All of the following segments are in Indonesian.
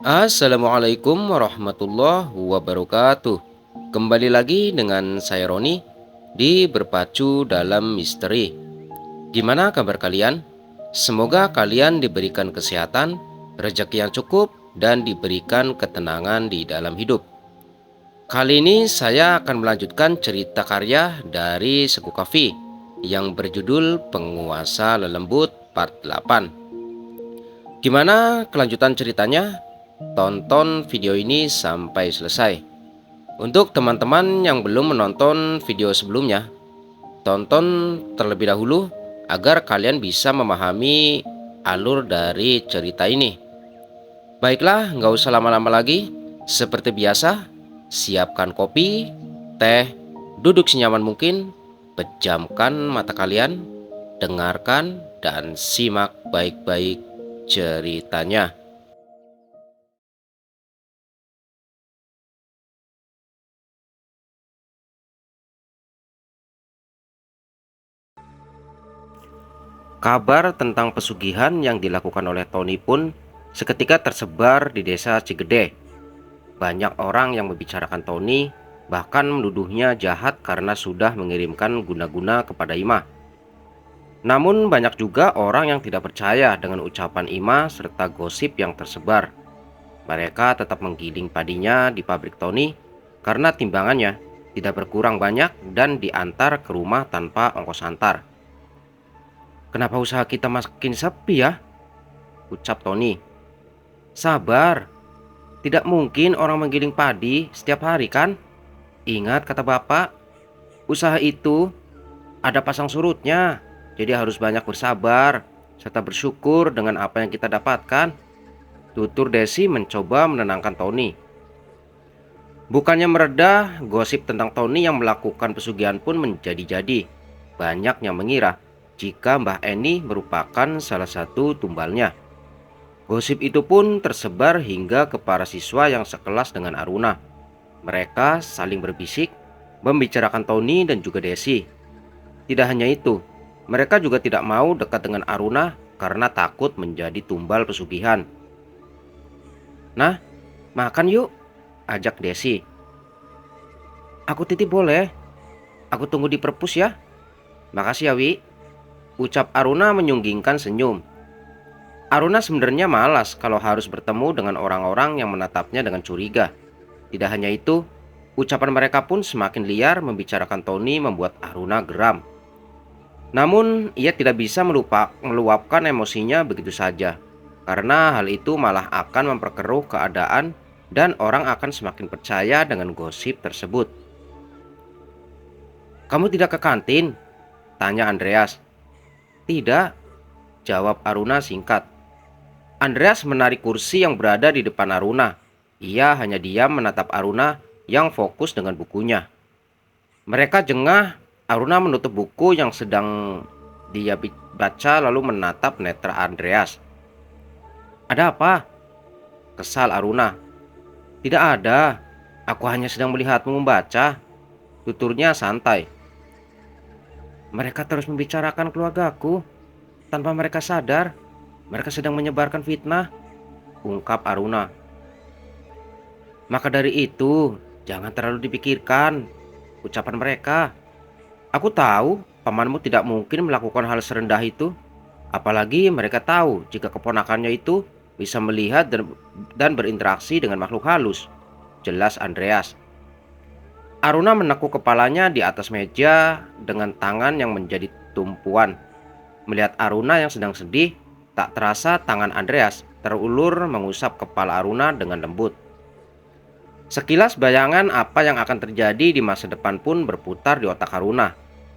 Assalamualaikum warahmatullahi wabarakatuh. Kembali lagi dengan saya Roni di Berpacu dalam Misteri. Gimana kabar kalian? Semoga kalian diberikan kesehatan, rezeki yang cukup, dan diberikan ketenangan di dalam hidup. Kali ini saya akan melanjutkan cerita karya dari Seku Kafi yang berjudul Penguasa Lelembut Part 8. Gimana kelanjutan ceritanya? Tonton video ini sampai selesai. Untuk teman-teman yang belum menonton video sebelumnya, tonton terlebih dahulu agar kalian bisa memahami alur dari cerita ini. Baiklah, nggak usah lama-lama lagi. Seperti biasa, siapkan kopi, teh, duduk senyaman mungkin, pejamkan mata kalian, dengarkan dan simak baik-baik ceritanya. Kabar tentang pesugihan yang dilakukan oleh Tony pun seketika tersebar di desa Cigede. Banyak orang yang membicarakan Tony, bahkan menuduhnya jahat karena sudah mengirimkan guna-guna kepada Ima. Namun banyak juga orang yang tidak percaya dengan ucapan Ima serta gosip yang tersebar. Mereka tetap menggiling padinya di pabrik Tony karena timbangannya tidak berkurang banyak dan diantar ke rumah tanpa ongkos antar. "Kenapa usaha kita makin sepi ya?" ucap Tony. "Sabar, tidak mungkin orang menggiling padi setiap hari kan? Ingat kata bapak, usaha itu ada pasang surutnya, jadi harus banyak bersabar serta bersyukur dengan apa yang kita dapatkan," tutur Desi mencoba menenangkan Tony. Bukannya mereda, gosip tentang Tony yang melakukan pesugihan pun menjadi-jadi. Banyak yang mengira jika Mbah Eni merupakan salah satu tumbalnya. Gosip itu pun tersebar hingga ke para siswa yang sekelas dengan Aruna. Mereka saling berbisik, membicarakan Tony dan juga Desi. Tidak hanya itu, mereka juga tidak mau dekat dengan Aruna karena takut menjadi tumbal pesugihan. "Nah, makan yuk," ajak Desi. "Aku titip boleh? Aku tunggu di perpus ya." "Makasih ya, Wi," ucap Aruna menyunggingkan senyum. Aruna sebenarnya malas kalau harus bertemu dengan orang-orang yang menatapnya dengan curiga. Tidak hanya itu, ucapan mereka pun semakin liar membicarakan Tony membuat Aruna geram. Namun, ia tidak bisa meluapkan emosinya begitu saja, karena hal itu malah akan memperkeruh keadaan dan orang akan semakin percaya dengan gosip tersebut. "Kamu tidak ke kantin?" tanya Andreas. "Tidak," jawab Aruna singkat. Andreas menarik kursi yang berada di depan Aruna. Ia hanya diam menatap Aruna yang fokus dengan bukunya. Mereka jengah. Aruna menutup buku yang sedang dia baca lalu menatap netra Andreas. "Ada apa?" kesal Aruna. "Tidak ada. Aku hanya sedang melihatmu membaca," tuturnya santai. "Mereka terus membicarakan keluargaku. Tanpa mereka sadar, mereka sedang menyebarkan fitnah," ungkap Aruna. "Maka dari itu, jangan terlalu dipikirkan ucapan mereka. Aku tahu pamanmu tidak mungkin melakukan hal serendah itu. Apalagi mereka tahu jika keponakannya itu bisa melihat dan berinteraksi dengan makhluk halus," jelas Andreas. Aruna menekuk kepalanya di atas meja dengan tangan yang menjadi tumpuan. Melihat Aruna yang sedang sedih, tak terasa tangan Andreas terulur mengusap kepala Aruna dengan lembut. Sekilas bayangan apa yang akan terjadi di masa depan pun berputar di otak Aruna.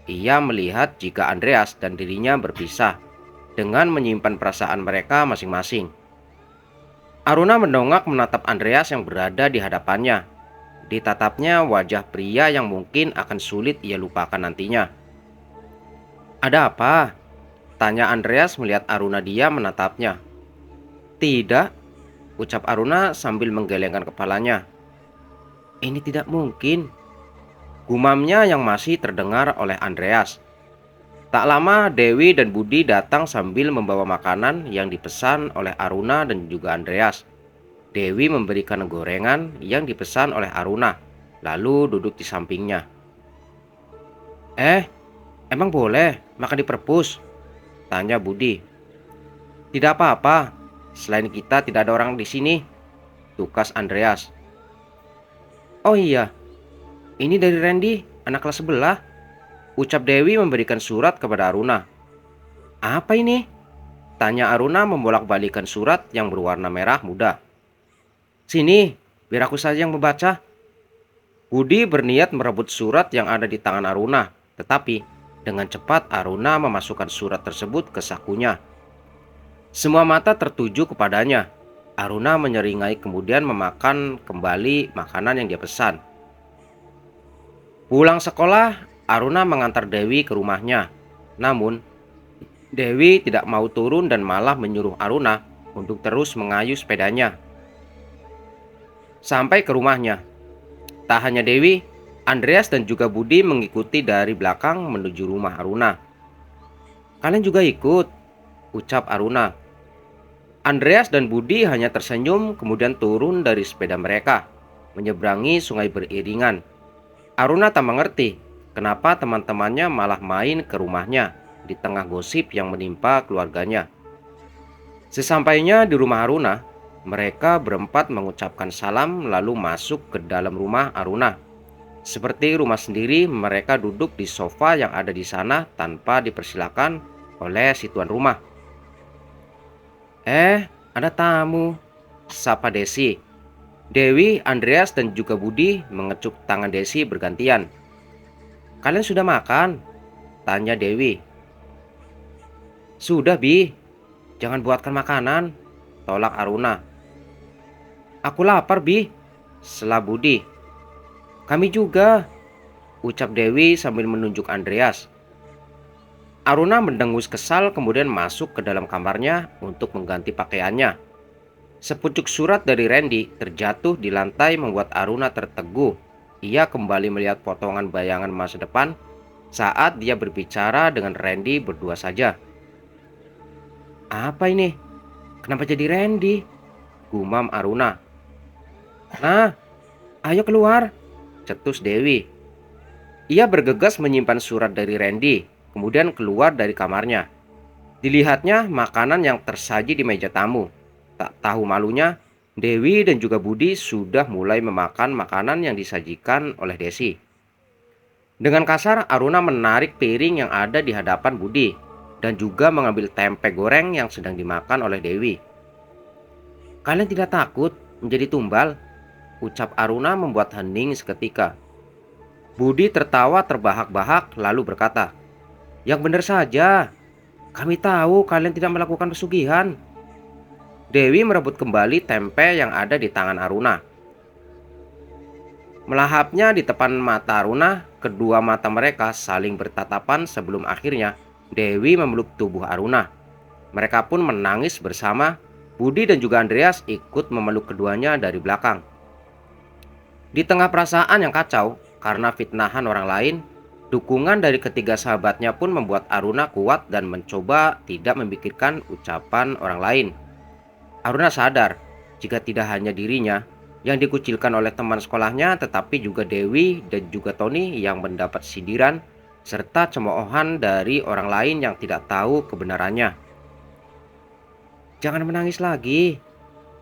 Ia melihat jika Andreas dan dirinya berpisah, dengan menyimpan perasaan mereka masing-masing. Aruna mendongak menatap Andreas yang berada di hadapannya. Ditatapnya wajah pria yang mungkin akan sulit ia lupakan nantinya. "Ada apa?" tanya Andreas melihat Aruna diam menatapnya. "Tidak," ucap Aruna sambil menggelengkan kepalanya. "Ini tidak mungkin," gumamnya yang masih terdengar oleh Andreas. Tak lama Dewi dan Budi datang sambil membawa makanan yang dipesan oleh Aruna dan juga Andreas. Dewi memberikan gorengan yang dipesan oleh Aruna, lalu duduk di sampingnya. "Eh, emang boleh makan di perpus?" tanya Budi. "Tidak apa-apa, selain kita tidak ada orang di sini," tukas Andreas. "Oh iya, ini dari Randy, anak kelas sebelah," ucap Dewi memberikan surat kepada Aruna. "Apa ini?" tanya Aruna membolak-balikan surat yang berwarna merah muda. "Sini, biar aku saja yang membaca." Budi berniat merebut surat yang ada di tangan Aruna, tetapi dengan cepat Aruna memasukkan surat tersebut ke sakunya. Semua mata tertuju kepadanya. Aruna menyeringai kemudian memakan kembali makanan yang dia pesan. Pulang sekolah, Aruna mengantar Dewi ke rumahnya. Namun, Dewi tidak mau turun dan malah menyuruh Aruna untuk terus mengayuh sepedanya. Sampai ke rumahnya, tak hanya Dewi, Andreas dan juga Budi mengikuti dari belakang menuju rumah Aruna. "Kalian juga ikut?" ucap Aruna. Andreas dan Budi hanya tersenyum kemudian turun dari sepeda mereka, menyeberangi sungai beriringan. Aruna tak mengerti kenapa teman-temannya malah main ke rumahnya di tengah gosip yang menimpa keluarganya. Sesampainya di rumah Aruna, mereka berempat mengucapkan salam lalu masuk ke dalam rumah Aruna. Seperti rumah sendiri, mereka duduk di sofa yang ada di sana tanpa dipersilakan oleh si tuan rumah. Ada tamu," sapa Desi. Dewi, Andreas, dan juga Budi mengecup tangan Desi bergantian. "Kalian sudah makan?" tanya Dewi. "Sudah, Bi. Jangan buatkan makanan," tolak Aruna. "Aku lapar, Bi," sela Budi. "Kami juga," ucap Dewi sambil menunjuk Andreas. Aruna mendengus kesal kemudian masuk ke dalam kamarnya untuk mengganti pakaiannya. Sepucuk surat dari Randy terjatuh di lantai membuat Aruna tertegun. Ia kembali melihat potongan bayangan masa depan saat dia berbicara dengan Randy berdua saja. "Apa ini? Kenapa jadi Randy?" gumam Aruna. "Nah, ayo keluar," cetus Dewi. Ia bergegas menyimpan surat dari Randy, kemudian keluar dari kamarnya. Dilihatnya makanan yang tersaji di meja tamu. Tak tahu malunya, Dewi dan juga Budi sudah mulai memakan makanan yang disajikan oleh Desi. Dengan kasar, Aruna menarik piring yang ada di hadapan Budi dan juga mengambil tempe goreng yang sedang dimakan oleh Dewi. "Kalian tidak takut menjadi tumbal?" ucap Aruna membuat hening seketika. Budi tertawa terbahak-bahak lalu berkata, "Yang benar saja, kami tahu kalian tidak melakukan pesugihan." Dewi merebut kembali tempe yang ada di tangan Aruna. Melahapnya di depan mata Aruna, kedua mata mereka saling bertatapan sebelum akhirnya Dewi memeluk tubuh Aruna. Mereka pun menangis bersama. Budi dan juga Andreas ikut memeluk keduanya dari belakang. Di tengah perasaan yang kacau karena fitnahan orang lain, dukungan dari ketiga sahabatnya pun membuat Aruna kuat dan mencoba tidak memikirkan ucapan orang lain. Aruna sadar jika tidak hanya dirinya yang dikucilkan oleh teman sekolahnya, tetapi juga Dewi dan juga Tony yang mendapat sindiran serta cemoohan dari orang lain yang tidak tahu kebenarannya. "Jangan menangis lagi,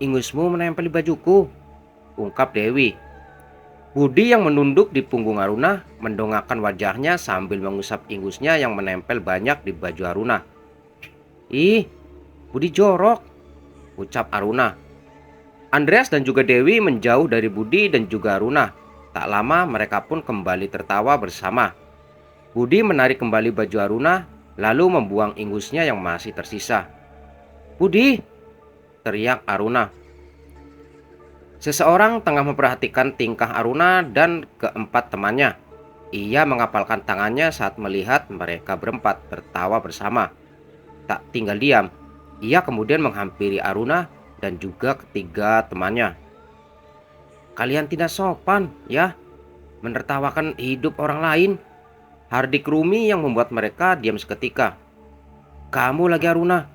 ingusmu menempel di bajuku," ungkap Dewi. Budi yang menunduk di punggung Aruna mendongakkan wajahnya sambil mengusap ingusnya yang menempel banyak di baju Aruna. "Ih, Budi jorok," ucap Aruna. Andreas dan juga Dewi menjauh dari Budi dan juga Aruna. Tak lama mereka pun kembali tertawa bersama. Budi menarik kembali baju Aruna lalu membuang ingusnya yang masih tersisa. "Budi!" teriak Aruna. Seseorang tengah memperhatikan tingkah Aruna dan keempat temannya. Ia mengapalkan tangannya saat melihat mereka berempat tertawa bersama. Tak tinggal diam, ia kemudian menghampiri Aruna dan juga ketiga temannya. "Kalian tidak sopan, ya, menertawakan hidup orang lain," hardik Rumi yang membuat mereka diam seketika. "Kamu lagi Aruna,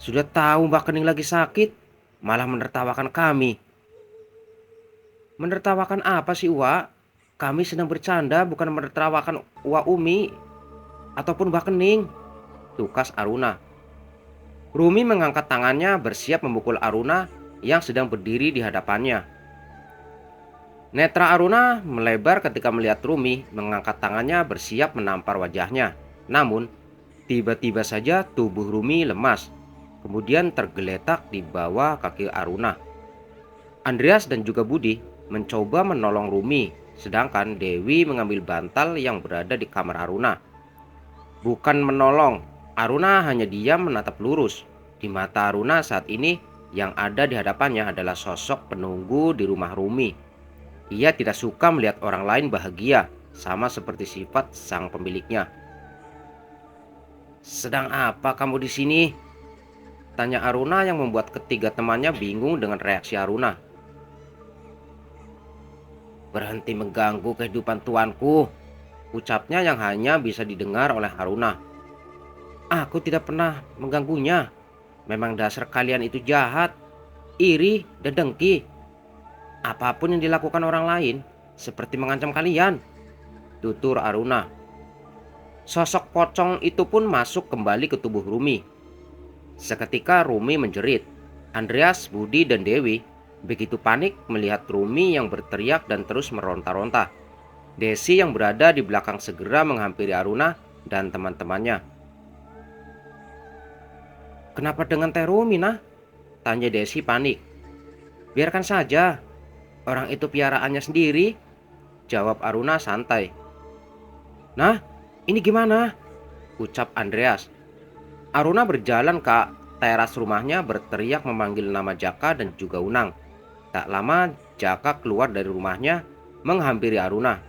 sudah tahu Mbak Kening lagi sakit, malah menertawakan kami," Menertawakan apa sih, Wak? Kami sedang bercanda, bukan menertawakan Wak Umi ataupun Wak Kening, tukas Aruna. Rumi mengangkat tangannya bersiap memukul Aruna yang sedang berdiri di hadapannya. Netra Aruna melebar ketika melihat Rumi mengangkat tangannya bersiap menampar wajahnya. Namun, tiba-tiba saja tubuh Rumi lemas, kemudian tergeletak di bawah kaki Aruna. Andreas dan juga Budi mencoba menolong Rumi, sedangkan Dewi mengambil bantal yang berada di kamar Aruna. Bukan menolong, Aruna hanya diam menatap lurus. Di mata Aruna saat ini yang ada di hadapannya adalah sosok penunggu di rumah Rumi. Ia tidak suka melihat orang lain bahagia, sama seperti sifat sang pemiliknya. "Sedang apa kamu di sini?" tanya Aruna yang membuat ketiga temannya bingung dengan reaksi Aruna. "Berhenti mengganggu kehidupan tuanku," ucapnya yang hanya bisa didengar oleh Aruna. "Aku tidak pernah mengganggunya. Memang dasar kalian itu jahat, iri, dan dengki. Apapun yang dilakukan orang lain, seperti mengancam kalian," tutur Aruna. Sosok pocong itu pun masuk kembali ke tubuh Rumi. Seketika Rumi menjerit. Andreas, Budi, dan Dewi begitu panik melihat Rumi yang berteriak dan terus meronta-ronta. Desi yang berada di belakang segera menghampiri Aruna dan teman-temannya. "Kenapa dengan Teh Rumi, nah?" tanya Desi panik. "Biarkan saja, orang itu piaraannya sendiri," jawab Aruna santai. "Nah, ini gimana?" ucap Andreas. Aruna berjalan ke teras rumahnya berteriak memanggil nama Jaka dan juga Unang. Tak lama Jaka keluar dari rumahnya menghampiri Aruna.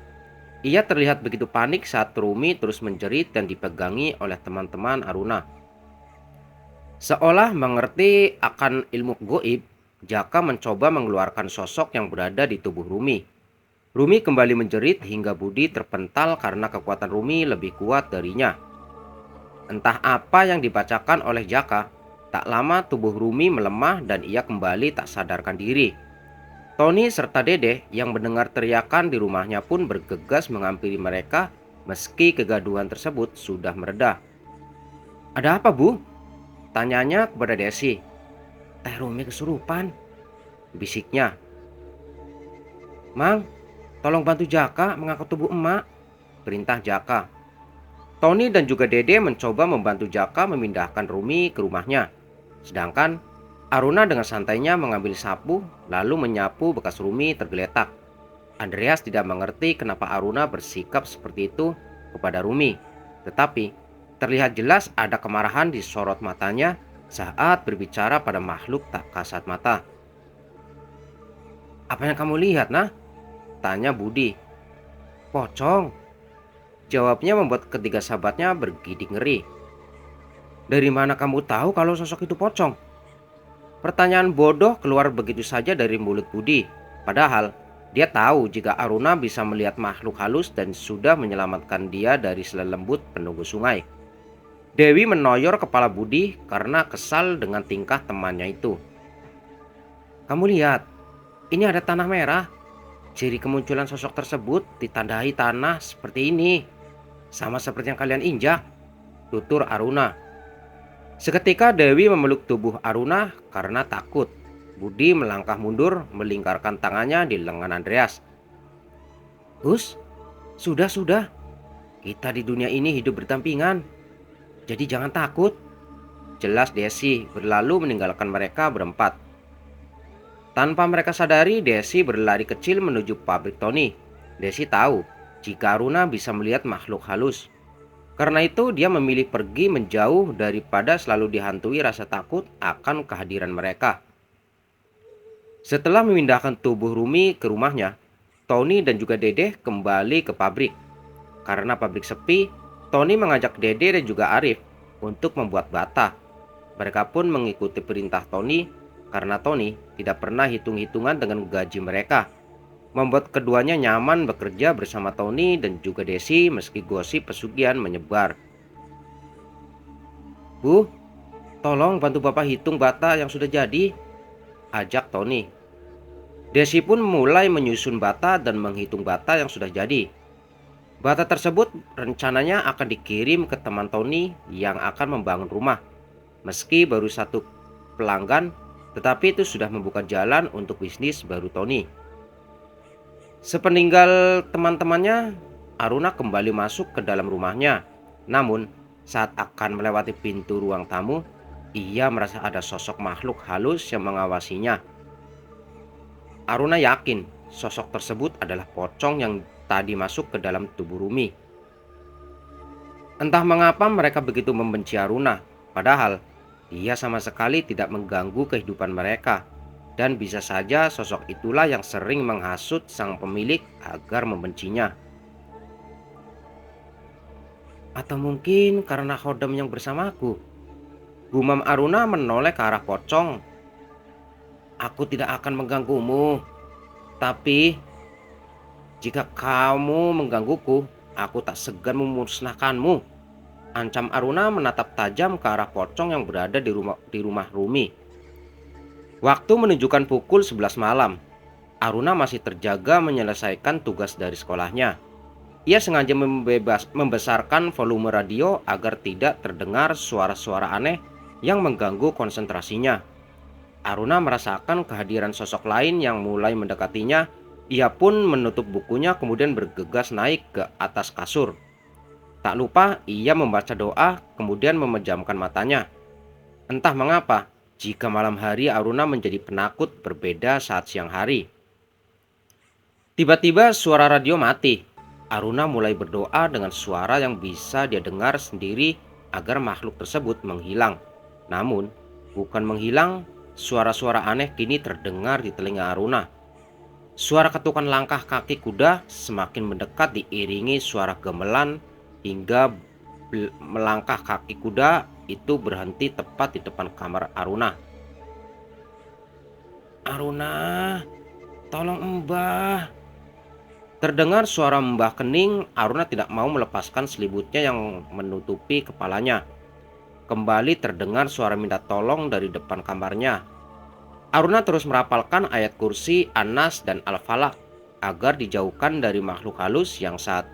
Ia terlihat begitu panik saat Rumi terus menjerit dan dipegangi oleh teman-teman Aruna. Seolah mengerti akan ilmu goib, Jaka mencoba mengeluarkan sosok yang berada di tubuh Rumi. Rumi kembali menjerit hingga Budi terpental karena kekuatan Rumi lebih kuat darinya. Entah apa yang dibacakan oleh Jaka, tak lama tubuh Rumi melemah dan ia kembali tak sadarkan diri. Tony serta Dede yang mendengar teriakan di rumahnya pun bergegas menghampiri mereka meski kegaduhan tersebut sudah mereda. "Ada apa, Bu?" tanyanya kepada Desi. "Teh Rumi kesurupan," bisiknya. "Mang, tolong bantu Jaka mengangkat tubuh emak," perintah Jaka. Tony dan juga Dede mencoba membantu Jaka memindahkan Rumi ke rumahnya. Sedangkan Aruna dengan santainya mengambil sapu lalu menyapu bekas Rumi tergeletak. Andreas tidak mengerti kenapa Aruna bersikap seperti itu kepada Rumi. Tetapi terlihat jelas ada kemarahan di sorot matanya saat berbicara pada makhluk tak kasat mata. "Apa yang kamu lihat, nah?" tanya Budi. "Pocong," jawabnya membuat ketiga sahabatnya bergidik ngeri. "Dari mana kamu tahu kalau sosok itu pocong?" Pertanyaan bodoh keluar begitu saja dari mulut Budi. Padahal dia tahu jika Aruna bisa melihat makhluk halus dan sudah menyelamatkan dia dari selembut penunggu sungai. Dewi menoyor kepala Budi karena kesal dengan tingkah temannya itu. "Kamu lihat, ini ada tanah merah. Ciri kemunculan sosok tersebut ditandai tanah seperti ini, sama seperti yang kalian injak," tutur Aruna. Seketika Dewi memeluk tubuh Aruna karena takut. Budi melangkah mundur melingkarkan tangannya di lengan Andreas. "Gus, sudah. Kita di dunia ini hidup berdampingan. Jadi jangan takut," jelas Desi berlalu meninggalkan mereka berempat. Tanpa mereka sadari, Desi berlari kecil menuju pabrik Tony. Desi tahu jika Aruna bisa melihat makhluk halus. Karena itu dia memilih pergi menjauh daripada selalu dihantui rasa takut akan kehadiran mereka. Setelah memindahkan tubuh Rumi ke rumahnya, Tony dan juga Dede kembali ke pabrik. Karena pabrik sepi, Tony mengajak Dede dan juga Arif untuk membuat bata. Mereka pun mengikuti perintah Tony karena Tony tidak pernah hitung-hitungan dengan gaji mereka. Membuat keduanya nyaman bekerja bersama Tony dan juga Desi meski gosip pesugihan menyebar. "Bu, tolong bantu Bapak hitung bata yang sudah jadi," ajak Tony. Desi pun mulai menyusun bata dan menghitung bata yang sudah jadi. Bata tersebut rencananya akan dikirim ke teman Tony yang akan membangun rumah. Meski baru satu pelanggan, tetapi itu sudah membuka jalan untuk bisnis baru Tony. Sepeninggal teman-temannya, Aruna kembali masuk ke dalam rumahnya. Namun, saat akan melewati pintu ruang tamu, ia merasa ada sosok makhluk halus yang mengawasinya. Aruna yakin sosok tersebut adalah pocong yang tadi masuk ke dalam tubuh Rumi. Entah mengapa mereka begitu membenci Aruna, padahal dia sama sekali tidak mengganggu kehidupan mereka. Dan bisa saja sosok itulah yang sering menghasut sang pemilik agar membencinya. Atau mungkin karena khodam yang bersamaku. Gumam Aruna menoleh ke arah pocong. Aku tidak akan mengganggumu, tapi jika kamu menggangguku, aku tak segan memusnahkanmu. Ancam Aruna menatap tajam ke arah pocong yang berada di rumah Rumi. Waktu menunjukkan pukul 11 malam. Aruna masih terjaga menyelesaikan tugas dari sekolahnya. Ia sengaja membesarkan volume radio agar tidak terdengar suara-suara aneh yang mengganggu konsentrasinya. Aruna merasakan kehadiran sosok lain yang mulai mendekatinya. Ia pun menutup bukunya kemudian bergegas naik ke atas kasur. Tak lupa ia membaca doa kemudian memejamkan matanya. Entah mengapa, jika malam hari Aruna menjadi penakut berbeda saat siang hari. Tiba-tiba suara radio mati. Aruna mulai berdoa dengan suara yang bisa dia dengar sendiri agar makhluk tersebut menghilang. Namun, bukan menghilang, suara-suara aneh kini terdengar di telinga Aruna. Suara ketukan langkah kaki kuda semakin mendekat diiringi suara gamelan hingga melangkah kaki kuda itu berhenti tepat di depan kamar Aruna. Aruna, tolong Mbah. Terdengar suara Mbah Kening. Aruna tidak mau melepaskan selimutnya yang menutupi kepalanya. Kembali terdengar suara minta tolong dari depan kamarnya. Aruna terus merapalkan ayat kursi, Anas, dan Al-Falaq agar dijauhkan dari makhluk halus yang saat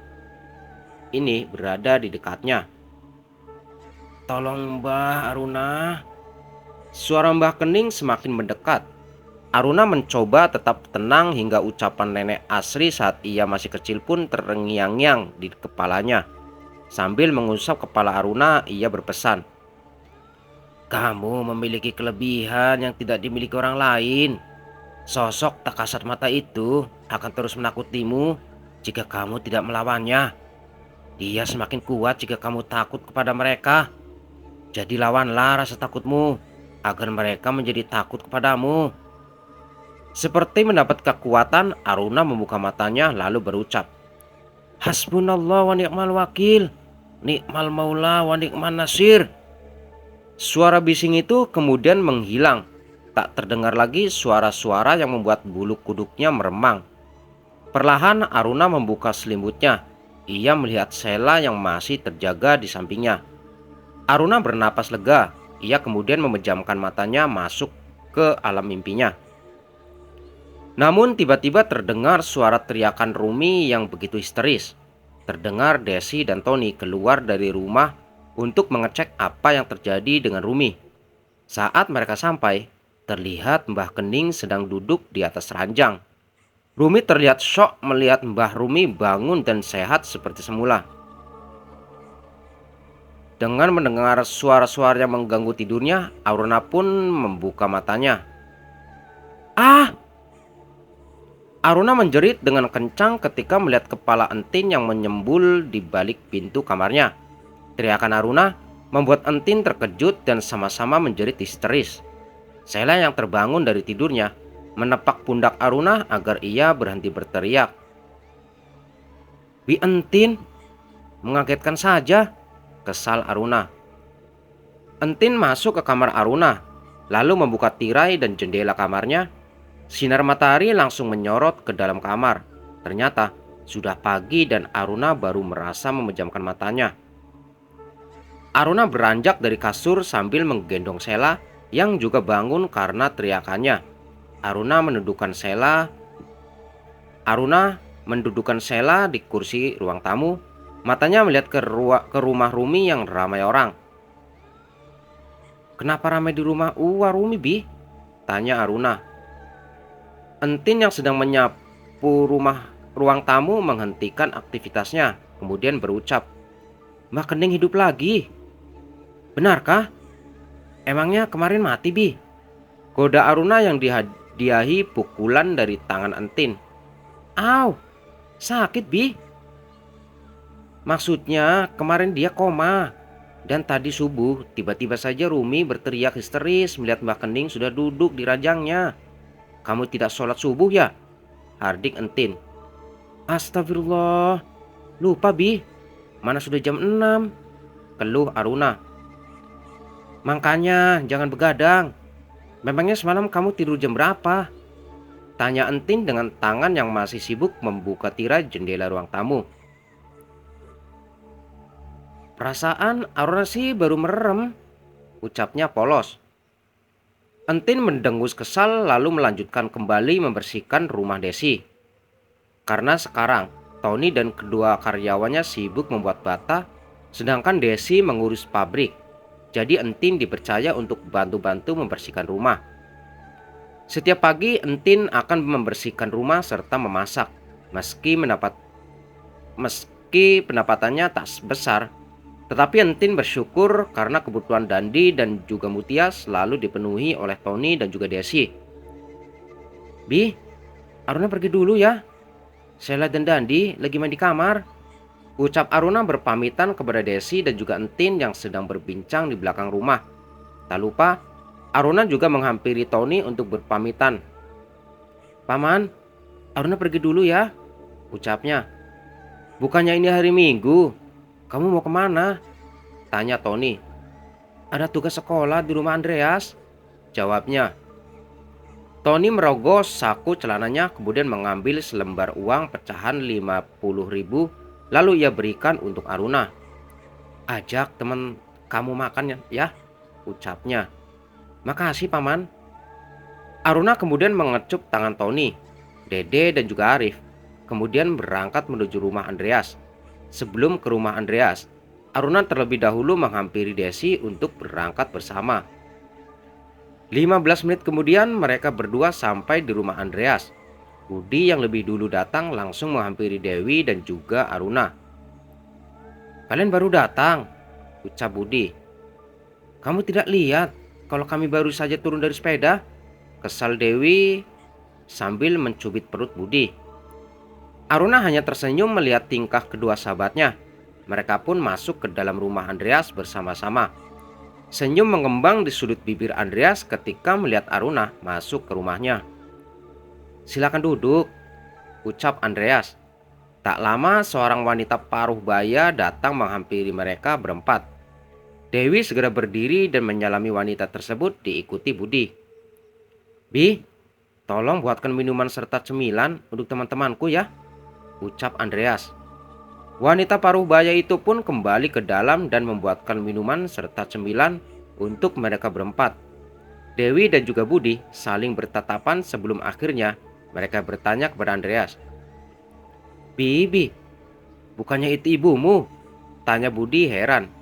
ini berada di dekatnya. Tolong Mbah Aruna. Suara Mbah Kening semakin mendekat. Aruna mencoba tetap tenang hingga ucapan nenek Asri saat ia masih kecil pun terngiang-ngiang di kepalanya. Sambil mengusap kepala Aruna, ia berpesan, "Kamu memiliki kelebihan yang tidak dimiliki orang lain. Sosok tak kasat mata itu akan terus menakutimu jika kamu tidak melawannya. Dia semakin kuat jika kamu takut kepada mereka. Jadi lawanlah rasa takutmu agar mereka menjadi takut kepadamu." Seperti mendapat kekuatan, Aruna membuka matanya lalu berucap, "Hasbunallah wa ni'mal wakil, ni'mal maula wa ni'man nasir." Suara bising itu kemudian menghilang. Tak terdengar lagi suara-suara yang membuat bulu kuduknya meremang. Perlahan Aruna membuka selimutnya. Ia melihat Sheila yang masih terjaga di sampingnya. Aruna bernapas lega. Ia kemudian memejamkan matanya masuk ke alam mimpinya. Namun tiba-tiba terdengar suara teriakan Rumi yang begitu histeris. Terdengar Desi dan Tony keluar dari rumah untuk mengecek apa yang terjadi dengan Rumi. Saat mereka sampai, terlihat Mbah Kening sedang duduk di atas ranjang. Rumi terlihat syok melihat Mbah Rumi bangun dan sehat seperti semula. Dengan mendengar suara-suara yang mengganggu tidurnya, Aruna pun membuka matanya. "Ah!" Aruna menjerit dengan kencang ketika melihat kepala Entin yang menyembul di balik pintu kamarnya. Teriakan Aruna membuat Entin terkejut dan sama-sama menjerit histeris. Sheila yang terbangun dari tidurnya menepak pundak Aruna agar ia berhenti berteriak. "Bi Entin, mengagetkan saja," kesal Aruna. Entin masuk ke kamar Aruna, lalu membuka tirai dan jendela kamarnya. Sinar matahari langsung menyorot ke dalam kamar. Ternyata sudah pagi dan Aruna baru merasa memejamkan matanya. Aruna beranjak dari kasur sambil menggendong Sheila yang juga bangun karena teriakannya. Aruna menundukkan Sheila. Aruna mendudukan Sheila di kursi ruang tamu. Matanya melihat ke rumah Rumi yang ramai orang. "Kenapa ramai di rumah Rumi, Bi?" tanya Aruna. Entin yang sedang menyapu ruang tamu menghentikan aktivitasnya, kemudian berucap, "Mbak Kening hidup lagi. Benarkah? Emangnya kemarin mati, Bi?" Goda Aruna yang dihadiahi pukulan dari tangan Entin. "Au, sakit, Bi. Maksudnya kemarin dia koma. Dan tadi subuh tiba-tiba saja Rumi berteriak histeris melihat Mbak Kening sudah duduk di ranjangnya. Kamu tidak sholat subuh ya?" hardik Entin. "Astagfirullah, lupa, Bi. Mana sudah jam 6, keluh Aruna. "Makanya jangan begadang. Memangnya semalam kamu tidur jam berapa?" tanya Entin dengan tangan yang masih sibuk membuka tirai jendela ruang tamu. "Perasaan Aruna sih baru merem," ucapnya polos. Entin mendengus kesal lalu melanjutkan kembali membersihkan rumah Desi. Karena sekarang Tony dan kedua karyawannya sibuk membuat bata, sedangkan Desi mengurus pabrik. Jadi Entin dipercaya untuk bantu-bantu membersihkan rumah. Setiap pagi Entin akan membersihkan rumah serta memasak. Meski pendapatannya tak besar, tetapi Entin bersyukur karena kebutuhan Dandi dan juga Mutia selalu dipenuhi oleh Tony dan juga Desi. "Bi, Aruna pergi dulu ya. Sheila dan Dandi lagi main di kamar," ucap Aruna berpamitan kepada Desi dan juga Entin yang sedang berbincang di belakang rumah. Tak lupa, Aruna juga menghampiri Tony untuk berpamitan. "Paman, Aruna pergi dulu ya," ucapnya. "Bukannya ini hari Minggu? Kamu mau kemana?" tanya Tony. "Ada tugas sekolah di rumah Andreas," jawabnya. Tony merogoh saku celananya kemudian mengambil selembar uang pecahan 50.000 lalu ia berikan untuk Aruna. "Ajak teman kamu makan ya," ucapnya. "Makasih, Paman." Aruna kemudian mengecup tangan Tony, Dede dan juga Arif, kemudian berangkat menuju rumah Andreas. Sebelum ke rumah Andreas, Aruna terlebih dahulu menghampiri Desi untuk berangkat bersama. 15 menit kemudian mereka berdua sampai di rumah Andreas. Budi yang lebih dulu datang langsung menghampiri Dewi dan juga Aruna. "Kalian baru datang," ucap Budi. "Kamu tidak lihat kalau kami baru saja turun dari sepeda?" kesal Dewi sambil mencubit perut Budi. Aruna hanya tersenyum melihat tingkah kedua sahabatnya. Mereka pun masuk ke dalam rumah Andreas bersama-sama. Senyum mengembang di sudut bibir Andreas ketika melihat Aruna masuk ke rumahnya. "Silakan duduk," ucap Andreas. Tak lama seorang wanita paruh baya datang menghampiri mereka berempat. Dewi segera berdiri dan menyalami wanita tersebut diikuti Budi. "Bi, tolong buatkan minuman serta cemilan untuk teman-temanku ya," ucap Andreas. Wanita paruh baya itu pun kembali ke dalam dan membuatkan minuman serta cemilan untuk mereka berempat. Dewi dan juga Budi saling bertatapan sebelum akhirnya mereka bertanya kepada Andreas. "Bibi, bukannya itu ibumu?" tanya Budi heran.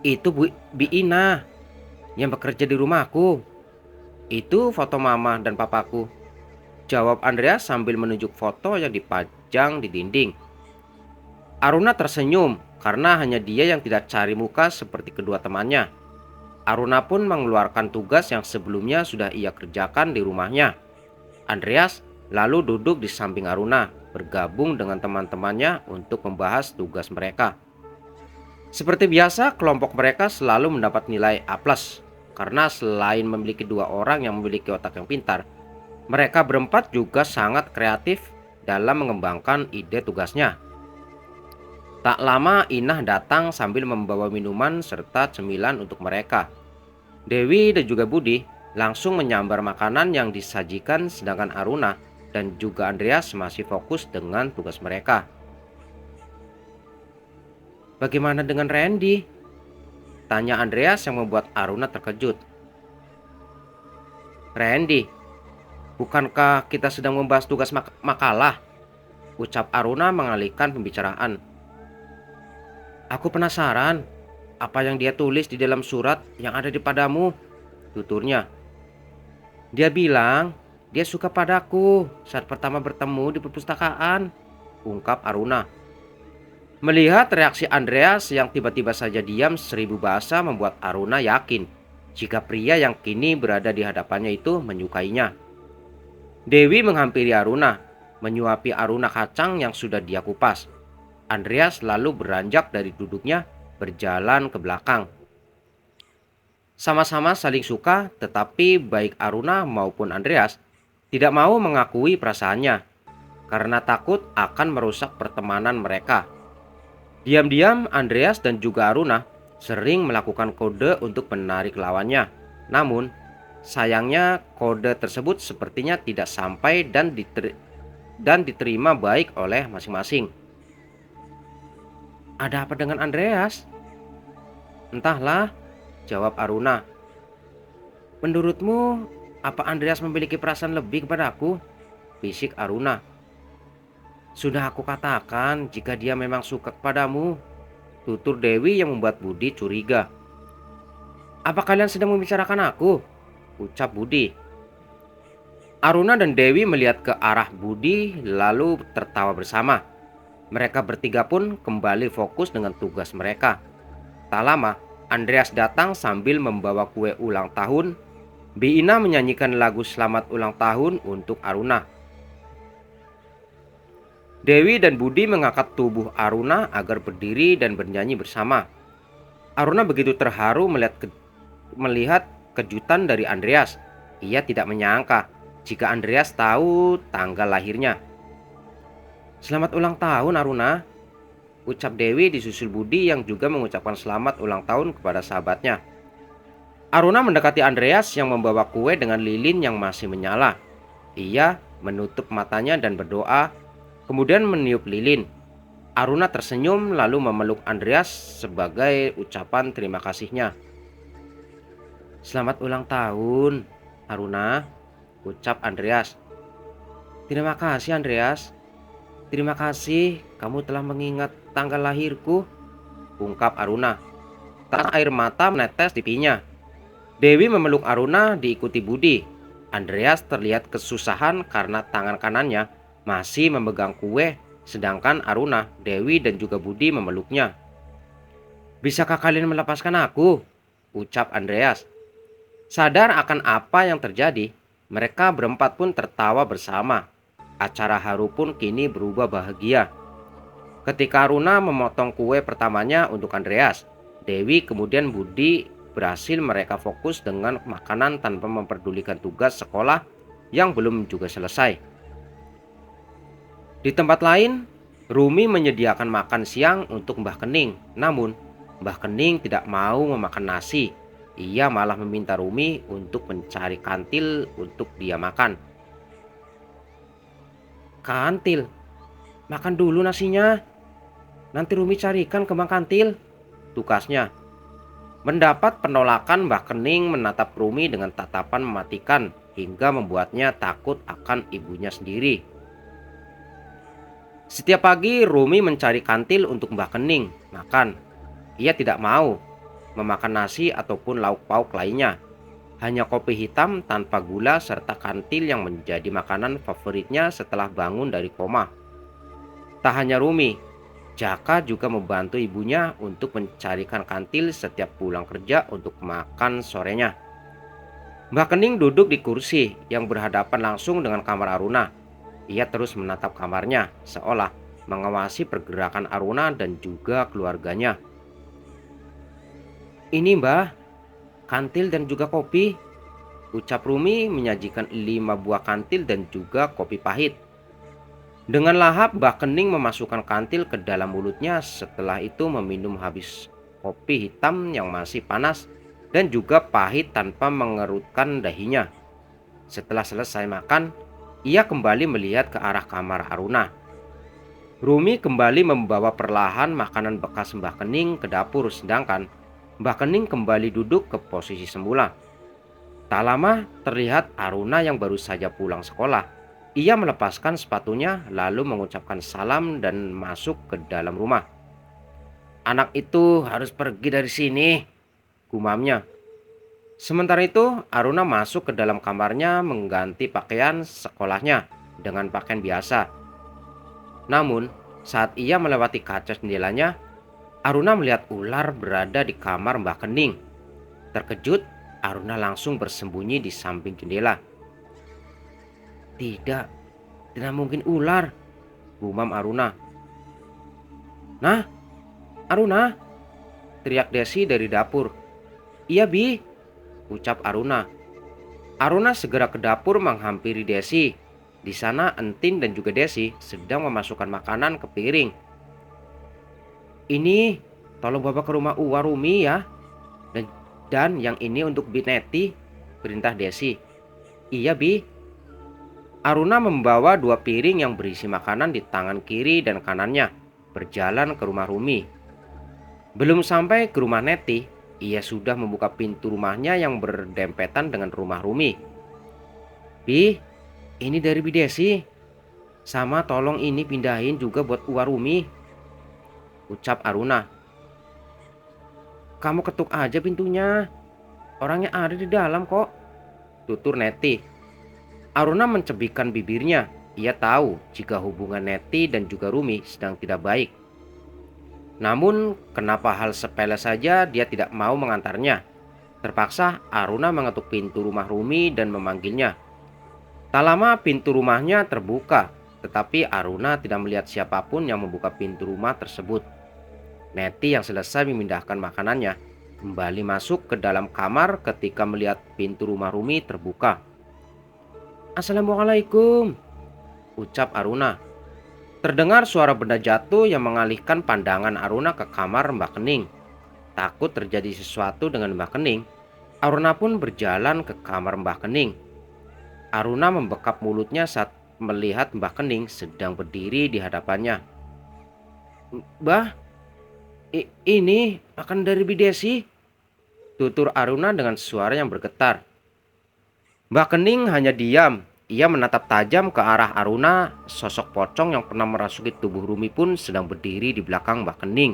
"Itu Bi Ina yang bekerja di rumahku. Itu foto mama dan papaku," jawab Andreas sambil menunjuk foto yang dipajang di dinding. Aruna tersenyum karena hanya dia yang tidak cari muka seperti kedua temannya. Aruna pun mengeluarkan tugas yang sebelumnya sudah ia kerjakan di rumahnya. Andreas lalu duduk di samping Aruna, bergabung dengan teman-temannya untuk membahas tugas mereka. Seperti biasa, kelompok mereka selalu mendapat nilai A+, karena selain memiliki dua orang yang memiliki otak yang pintar, mereka berempat juga sangat kreatif dalam mengembangkan ide tugasnya. Tak lama Inah datang sambil membawa minuman serta cemilan untuk mereka. Dewi dan juga Budi langsung menyambar makanan yang disajikan sedangkan Aruna dan juga Andreas masih fokus dengan tugas mereka. "Bagaimana dengan Randy?" tanya Andreas yang membuat Aruna terkejut. "Randy? Bukankah kita sedang membahas tugas makalah? Ucap Aruna mengalihkan pembicaraan. Aku penasaran, apa yang dia tulis di dalam surat yang ada di padamu? Tuturnya. Dia bilang, dia suka padaku saat pertama bertemu di perpustakaan, ungkap Aruna. Melihat reaksi Andreas yang tiba-tiba saja diam 1000 bahasa membuat Aruna yakin jika pria yang kini berada di hadapannya itu menyukainya. Dewi menghampiri Aruna, menyuapi Aruna kacang yang sudah dia kupas. Andreas lalu beranjak dari duduknya, berjalan ke belakang. Sama-sama saling suka, tetapi baik Aruna maupun Andreas tidak mau mengakui perasaannya karena takut akan merusak pertemanan mereka. Diam-diam Andreas dan juga Aruna sering melakukan kode untuk menarik lawannya. Namun, sayangnya kode tersebut sepertinya tidak sampai dan diterima baik oleh masing-masing. Ada apa dengan Andreas? Entahlah, jawab Aruna. Menurutmu, apa Andreas memiliki perasaan lebih kepada aku? Bisik Aruna. Sudah aku katakan jika dia memang suka kepadamu, tutur Dewi yang membuat Budi curiga. Apa kalian sedang membicarakan aku? Ucap Budi. Aruna dan Dewi melihat ke arah Budi lalu tertawa bersama. Mereka bertiga pun kembali fokus dengan tugas mereka. Tak lama, Andreas datang sambil membawa kue ulang tahun. Biina menyanyikan lagu selamat ulang tahun untuk Aruna. Dewi dan Budi mengangkat tubuh Aruna agar berdiri dan bernyanyi bersama. Aruna begitu terharu melihat kejutan dari Andreas. Ia tidak menyangka jika Andreas tahu tanggal lahirnya. Selamat ulang tahun Aruna, ucap Dewi disusul Budi yang juga mengucapkan selamat ulang tahun kepada sahabatnya. Aruna mendekati Andreas yang membawa kue dengan lilin yang masih menyala. Ia menutup matanya dan berdoa, kemudian meniup lilin. Aruna tersenyum lalu memeluk Andreas sebagai ucapan terima kasihnya. Selamat ulang tahun, Aruna, ucap Andreas. Terima kasih Andreas. Terima kasih kamu telah mengingat tanggal lahirku, ungkap Aruna. Tanah air mata menetes di pipinya. Dewi memeluk Aruna diikuti Budi. Andreas terlihat kesusahan karena tangan kanannya masih memegang kue, sedangkan Aruna, Dewi dan juga Budi memeluknya. Bisakah kalian melepaskan aku? Ucap Andreas. Sadar akan apa yang terjadi, mereka berempat pun tertawa bersama. Acara haru pun kini berubah bahagia. Ketika Aruna memotong kue pertamanya untuk Andreas, Dewi kemudian Budi berhasil mereka fokus dengan makanan tanpa memperdulikan tugas sekolah yang belum juga selesai. Di tempat lain, Rumi menyediakan makan siang untuk Mbah Kening. Namun, Mbah Kening tidak mau memakan nasi. Ia malah meminta Rumi untuk mencari kantil untuk dia makan. Kantil? Makan dulu nasinya. Nanti Rumi carikan kembang kantil, tukasnya. Mendapat penolakan, Mbah Kening menatap Rumi dengan tatapan mematikan hingga membuatnya takut akan ibunya sendiri. Setiap pagi Rumi mencari kantil untuk Mbah Kening makan. Ia tidak mau memakan nasi ataupun lauk pauk lainnya. Hanya kopi hitam tanpa gula serta kantil yang menjadi makanan favoritnya setelah bangun dari koma. Tak hanya Rumi, Jaka juga membantu ibunya untuk mencarikan kantil setiap pulang kerja untuk makan sorenya. Mbah Kening duduk di kursi yang berhadapan langsung dengan kamar Aruna. Ia terus menatap kamarnya, seolah mengawasi pergerakan Aruna dan juga keluarganya. Ini Mbah, kantil dan juga kopi, ucap Rumi menyajikan 5 buah kantil dan juga kopi pahit. Dengan lahap Mbah Kening memasukkan kantil ke dalam mulutnya, setelah itu meminum habis kopi hitam yang masih panas dan juga pahit tanpa mengerutkan dahinya. Setelah selesai makan, ia kembali melihat ke arah kamar Aruna. Rumi kembali membawa perlahan makanan bekas Mbah Kening ke dapur, sedangkan Mbah Kening kembali duduk ke posisi semula. Tak lama terlihat Aruna yang baru saja pulang sekolah. Ia melepaskan sepatunya lalu mengucapkan salam dan masuk ke dalam rumah. "Anak itu harus pergi dari sini," gumamnya. Sementara itu, Aruna masuk ke dalam kamarnya mengganti pakaian sekolahnya dengan pakaian biasa. Namun, saat ia melewati kaca jendelanya, Aruna melihat ular berada di kamar Mbah Kening. Terkejut, Aruna langsung bersembunyi di samping jendela. Tidak, tidak mungkin ular, gumam Aruna. "Nah, Aruna!" teriak Desi dari dapur. "Iya, Bi," ucap Aruna. Aruna segera ke dapur menghampiri Desi. Di sana Entin dan juga Desi sedang memasukkan makanan ke piring. "Ini tolong bawa ke rumah Uwarumi ya. Dan, dan yang ini untuk Bineti," perintah Desi. "Iya, Bi." Aruna membawa 2 piring yang berisi makanan di tangan kiri dan kanannya, berjalan ke rumah Rumi. Belum sampai ke rumah Neti, ia sudah membuka pintu rumahnya yang berdempetan dengan rumah Rumi. "Bi, ini dari Bidesi. Sama tolong ini pindahin juga buat Uwarumi," ucap Aruna. "Kamu ketuk aja pintunya. Orangnya ada di dalam kok," tutur Neti. Aruna mencebikkan bibirnya. Ia tahu jika hubungan Neti dan juga Rumi sedang tidak baik. Namun, kenapa hal sepele saja dia tidak mau mengantarnya? Terpaksa Aruna mengetuk pintu rumah Rumi dan memanggilnya. Tak lama pintu rumahnya terbuka, tetapi Aruna tidak melihat siapapun yang membuka pintu rumah tersebut. Neti yang selesai memindahkan makanannya kembali masuk ke dalam kamar ketika melihat pintu rumah Rumi terbuka. "Assalamualaikum," ucap Aruna. Terdengar suara benda jatuh yang mengalihkan pandangan Aruna ke kamar Mbak Kening. Takut terjadi sesuatu dengan Mbak Kening, Aruna pun berjalan ke kamar Mbak Kening. Aruna membekap mulutnya saat melihat Mbak Kening sedang berdiri di hadapannya. "Mbah, ini akan dari Bidesi," tutur Aruna dengan suara yang bergetar. Mbak Kening hanya diam. Ia menatap tajam ke arah Aruna. Sosok pocong yang pernah merasuki tubuh Rumi pun sedang berdiri di belakang Mbak Kening.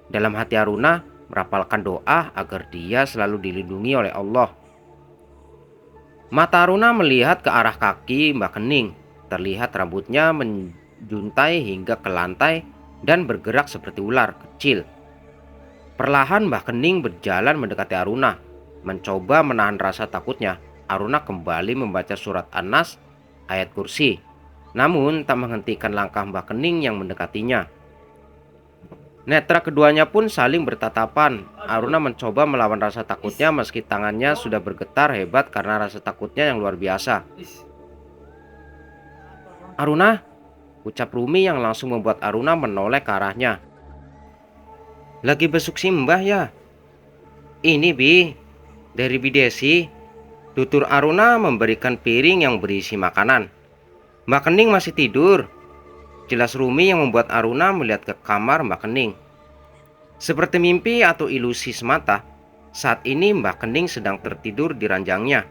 Dalam hati Aruna merapalkan doa agar dia selalu dilindungi oleh Allah. Mata Aruna melihat ke arah kaki Mbak Kening. Terlihat rambutnya menjuntai hingga ke lantai dan bergerak seperti ular kecil. Perlahan Mbak Kening berjalan mendekati Aruna. Mencoba menahan rasa takutnya, Aruna kembali membaca surat An-Nas ayat kursi. Namun tak menghentikan langkah Mbak Kening yang mendekatinya. Netra keduanya pun saling bertatapan. Aruna mencoba melawan rasa takutnya meski tangannya sudah bergetar hebat karena rasa takutnya yang luar biasa. "Aruna," ucap Rumi yang langsung membuat Aruna menoleh ke arahnya. "Lagi besuk si Mbah ya?" "Ini Bi, dari Bidesi," tutur Aruna memberikan piring yang berisi makanan. "Mbak Kening masih tidur," jelas Rumi yang membuat Aruna melihat ke kamar Mbak Kening. Seperti mimpi atau ilusi semata, saat ini Mbak Kening sedang tertidur di ranjangnya.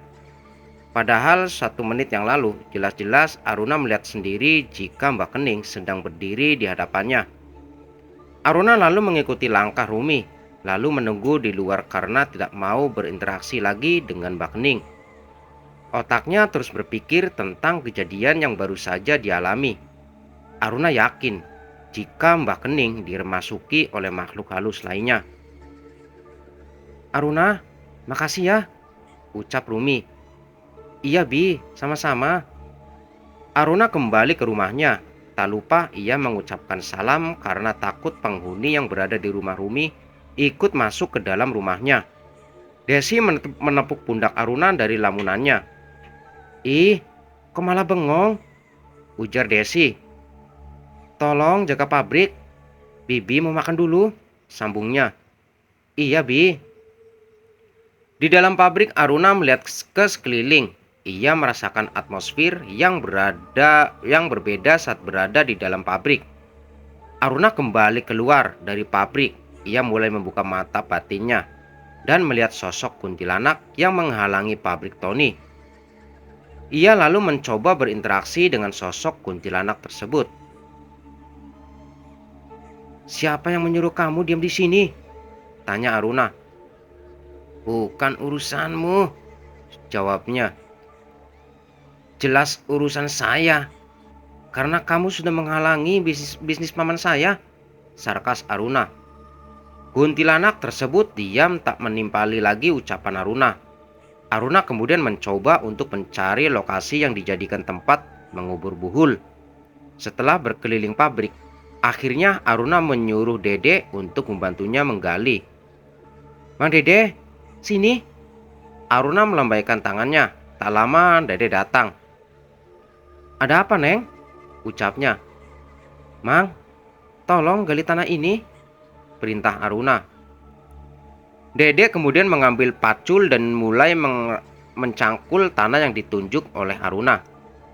Padahal 1 menit yang lalu, jelas-jelas Aruna melihat sendiri jika Mbak Kening sedang berdiri di hadapannya. Aruna lalu mengikuti langkah Rumi, lalu menunggu di luar karena tidak mau berinteraksi lagi dengan Mbak Kening. Otaknya terus berpikir tentang kejadian yang baru saja dialami. Aruna yakin jika Mbak Kening dimasuki oleh makhluk halus lainnya. "Aruna, makasih ya," ucap Rumi. "Iya Bi, sama-sama." Aruna kembali ke rumahnya. Tak lupa ia mengucapkan salam karena takut penghuni yang berada di rumah Rumi ikut masuk ke dalam rumahnya. Desi menepuk pundak Aruna dari lamunannya. "Ih, kok malah bengong?" ujar Desi. "Tolong jaga pabrik. Bibi mau makan dulu," sambungnya. "Iya, Bi." Di dalam pabrik Aruna melihat ke sekeliling. Ia merasakan atmosfer yang berbeda saat berada di dalam pabrik. Aruna kembali keluar dari pabrik. Ia mulai membuka mata batinnya. dan melihat sosok kuntilanak yang menghalangi pabrik Tony. Ia lalu mencoba berinteraksi dengan sosok kuntilanak tersebut. "Siapa yang menyuruh kamu diam di sini?" tanya Aruna. "Bukan urusanmu," jawabnya. "Jelas urusan saya, karena kamu sudah menghalangi bisnis paman saya," sarkas Aruna. Kuntilanak tersebut diam tak menimpali lagi ucapan Aruna. Aruna kemudian mencoba untuk mencari lokasi yang dijadikan tempat mengubur Buhul. Setelah berkeliling pabrik, akhirnya Aruna menyuruh Dede untuk membantunya menggali. "Mang Dede, sini." Aruna melambaikan tangannya. Tak lama Dede datang. "Ada apa, Neng?" ucapnya. "Mang, tolong gali tanah ini," perintah Aruna. Dede kemudian mengambil pacul dan mulai mencangkul tanah yang ditunjuk oleh Aruna.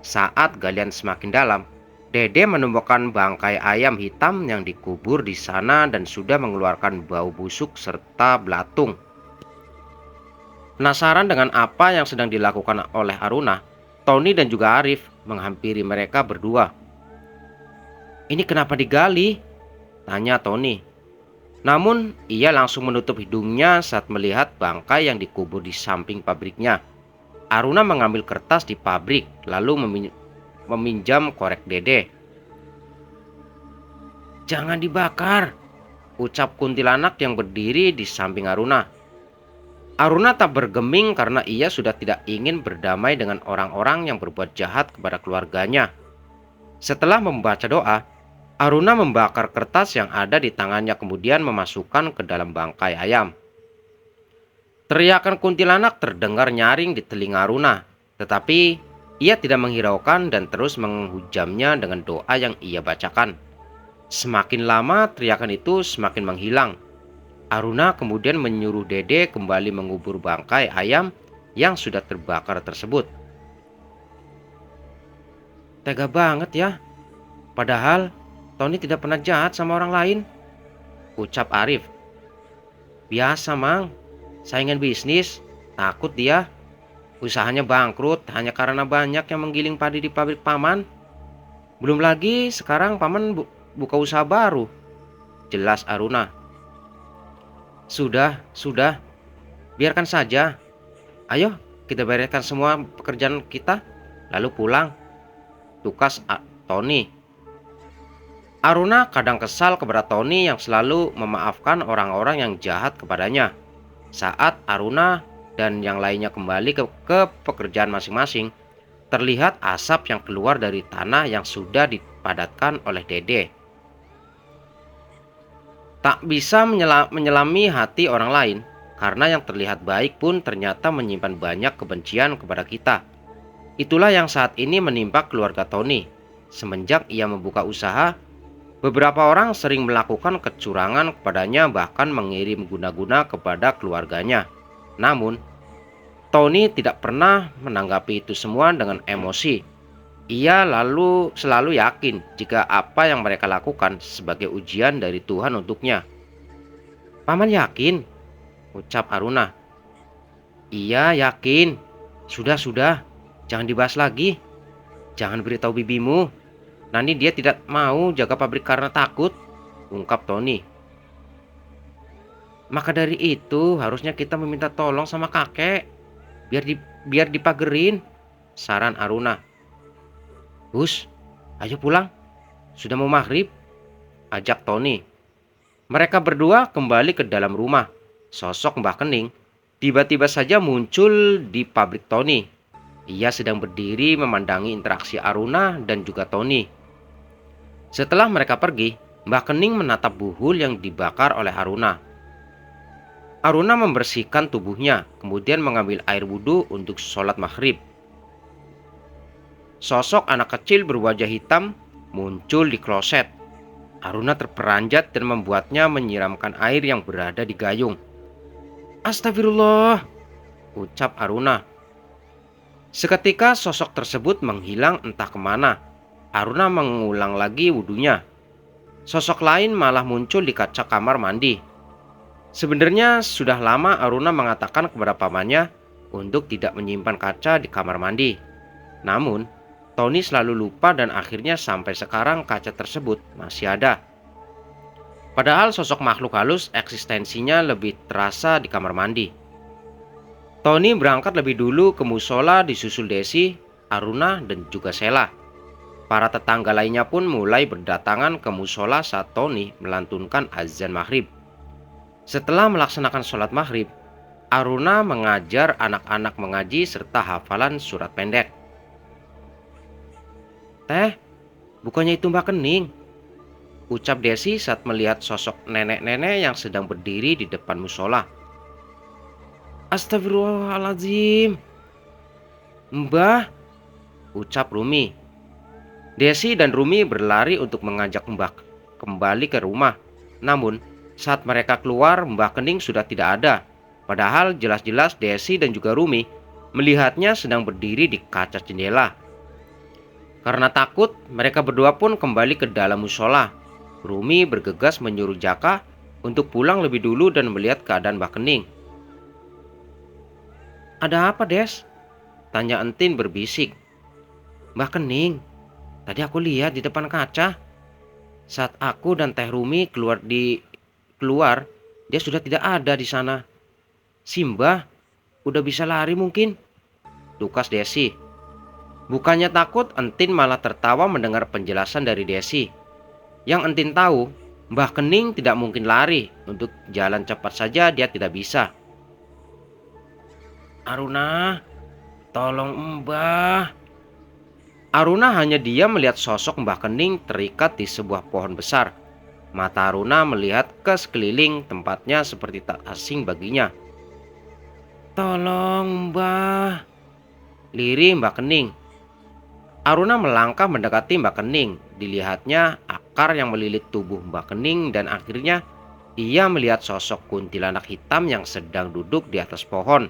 Saat galian semakin dalam, Dede menemukan bangkai ayam hitam yang dikubur di sana dan sudah mengeluarkan bau busuk serta belatung. Penasaran dengan apa yang sedang dilakukan oleh Aruna, Tony dan juga Arif menghampiri mereka berdua. "Ini kenapa digali?" tanya Tony. Namun, ia langsung menutup hidungnya saat melihat bangkai yang dikubur di samping pabriknya. Aruna mengambil kertas di pabrik, lalu meminjam korek Dede. "Jangan dibakar," ucap kuntilanak yang berdiri di samping Aruna. Aruna tak bergeming karena ia sudah tidak ingin berdamai dengan orang-orang yang berbuat jahat kepada keluarganya. Setelah membaca doa, Aruna membakar kertas yang ada di tangannya kemudian memasukkan ke dalam bangkai ayam. Teriakan kuntilanak terdengar nyaring di telinga Aruna, tetapi ia tidak menghiraukan dan terus menghujamnya dengan doa yang ia bacakan. Semakin lama teriakan itu semakin menghilang. Aruna kemudian menyuruh Dede kembali mengubur bangkai ayam yang sudah terbakar tersebut. "Tega banget ya, padahal Tony tidak pernah jahat sama orang lain," ucap Arif. "Biasa, Mang. Saingan bisnis. Takut dia. Usahanya bangkrut hanya karena banyak yang menggiling padi di pabrik paman. Belum lagi sekarang paman buka usaha baru," jelas Aruna. Sudah. Biarkan saja. Ayo kita bereskan semua pekerjaan kita, lalu pulang," tukas Tony. Aruna kadang kesal kepada Tony yang selalu memaafkan orang-orang yang jahat kepadanya. Saat Aruna dan yang lainnya kembali ke pekerjaan masing-masing, terlihat asap yang keluar dari tanah yang sudah dipadatkan oleh Dede. Tak bisa menyelami hati orang lain, karena yang terlihat baik pun ternyata menyimpan banyak kebencian kepada kita. Itulah yang saat ini menimpa keluarga Tony. Semenjak ia membuka usaha, beberapa orang sering melakukan kecurangan kepadanya, bahkan mengirim guna-guna kepada keluarganya. Namun, Tony tidak pernah menanggapi itu semua dengan emosi. Ia selalu yakin jika apa yang mereka lakukan sebagai ujian dari Tuhan untuknya. "Paman yakin?" ucap Aruna. "Iya, yakin. Sudah. Jangan dibahas lagi. Jangan beritahu bibimu. Nanti dia tidak mau jaga pabrik karena takut," ungkap Tony. "Maka dari itu harusnya kita meminta tolong sama kakek. Biar dipagerin," saran Aruna. "Hus, ayo pulang. Sudah mau maghrib," ajak Tony. Mereka berdua kembali ke dalam rumah. Sosok Mbah Kening tiba-tiba saja muncul di pabrik Tony. Ia sedang berdiri memandangi interaksi Aruna dan juga Tony. Setelah mereka pergi, Mbah Kening menatap Buhul yang dibakar oleh Aruna. Aruna membersihkan tubuhnya, kemudian mengambil air wudhu untuk sholat maghrib. Sosok anak kecil berwajah hitam muncul di kloset. Aruna terperanjat dan membuatnya menyiramkan air yang berada di gayung. "Astagfirullah," ucap Aruna. Seketika sosok tersebut menghilang entah kemana. Aruna mengulang lagi wudhunya. Sosok lain malah muncul di kaca kamar mandi. Sebenarnya sudah lama Aruna mengatakan kepada pamannya untuk tidak menyimpan kaca di kamar mandi. Namun, Tony selalu lupa dan akhirnya sampai sekarang kaca tersebut masih ada. Padahal sosok makhluk halus eksistensinya lebih terasa di kamar mandi. Tony berangkat lebih dulu ke musola disusul Desi, Aruna, dan juga Sheila. Para tetangga lainnya pun mulai berdatangan ke musola saat Tony melantunkan azan maghrib. Setelah melaksanakan sholat maghrib, Aruna mengajar anak-anak mengaji serta hafalan surat pendek. "Teh, bukannya itu Mbak Kening?" ucap Desi saat melihat sosok nenek-nenek yang sedang berdiri di depan musola. "Astagfirullahaladzim, Mbah," ucap Rumi. Desi dan Rumi berlari untuk mengajak Mbah kembali ke rumah. Namun, saat mereka keluar, Mbah Kening sudah tidak ada. Padahal jelas-jelas Desi dan juga Rumi melihatnya sedang berdiri di kaca jendela. Karena takut, mereka berdua pun kembali ke dalam musola. Rumi bergegas menyuruh Jaka untuk pulang lebih dulu dan melihat keadaan Mbah Kening. "Ada apa, Des?" tanya Entin berbisik. "Mbah Kening, tadi aku lihat di depan kaca. Saat aku dan Teh Rumi keluar, dia sudah tidak ada di sana. Simbah udah bisa lari mungkin," tukas Desi. Bukannya takut, Entin malah tertawa mendengar penjelasan dari Desi. Yang Entin tahu, Mbah Kening tidak mungkin lari. Untuk jalan cepat saja dia tidak bisa. "Aruna, tolong Mbah." Aruna hanya diam melihat sosok Mbah Kening terikat di sebuah pohon besar. Mata Aruna melihat ke sekeliling tempatnya seperti tak asing baginya. "Tolong Mbah," lirih Mbah Kening. Aruna melangkah mendekati Mbak Kening. Dilihatnya akar yang melilit tubuh Mbak Kening dan akhirnya ia melihat sosok kuntilanak hitam yang sedang duduk di atas pohon.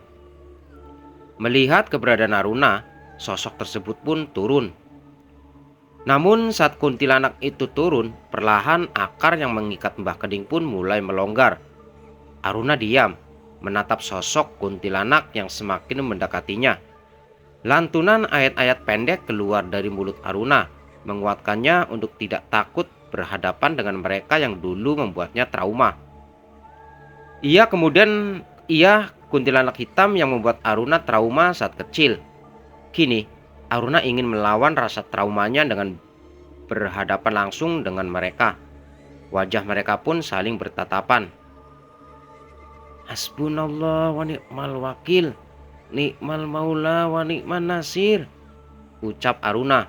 Melihat keberadaan Aruna, sosok tersebut pun turun. Namun saat kuntilanak itu turun, perlahan akar yang mengikat Mbak Kening pun mulai melonggar. Aruna diam, menatap sosok kuntilanak yang semakin mendekatinya. Lantunan ayat-ayat pendek keluar dari mulut Aruna, menguatkannya untuk tidak takut berhadapan dengan mereka yang dulu membuatnya trauma. Ia kuntilanak hitam yang membuat Aruna trauma saat kecil. Kini, Aruna ingin melawan rasa traumanya dengan berhadapan langsung dengan mereka. Wajah mereka pun saling bertatapan. "Hasbunallah wa ni'mal wakil, nikmal maula wa nikman nasir," ucap Aruna.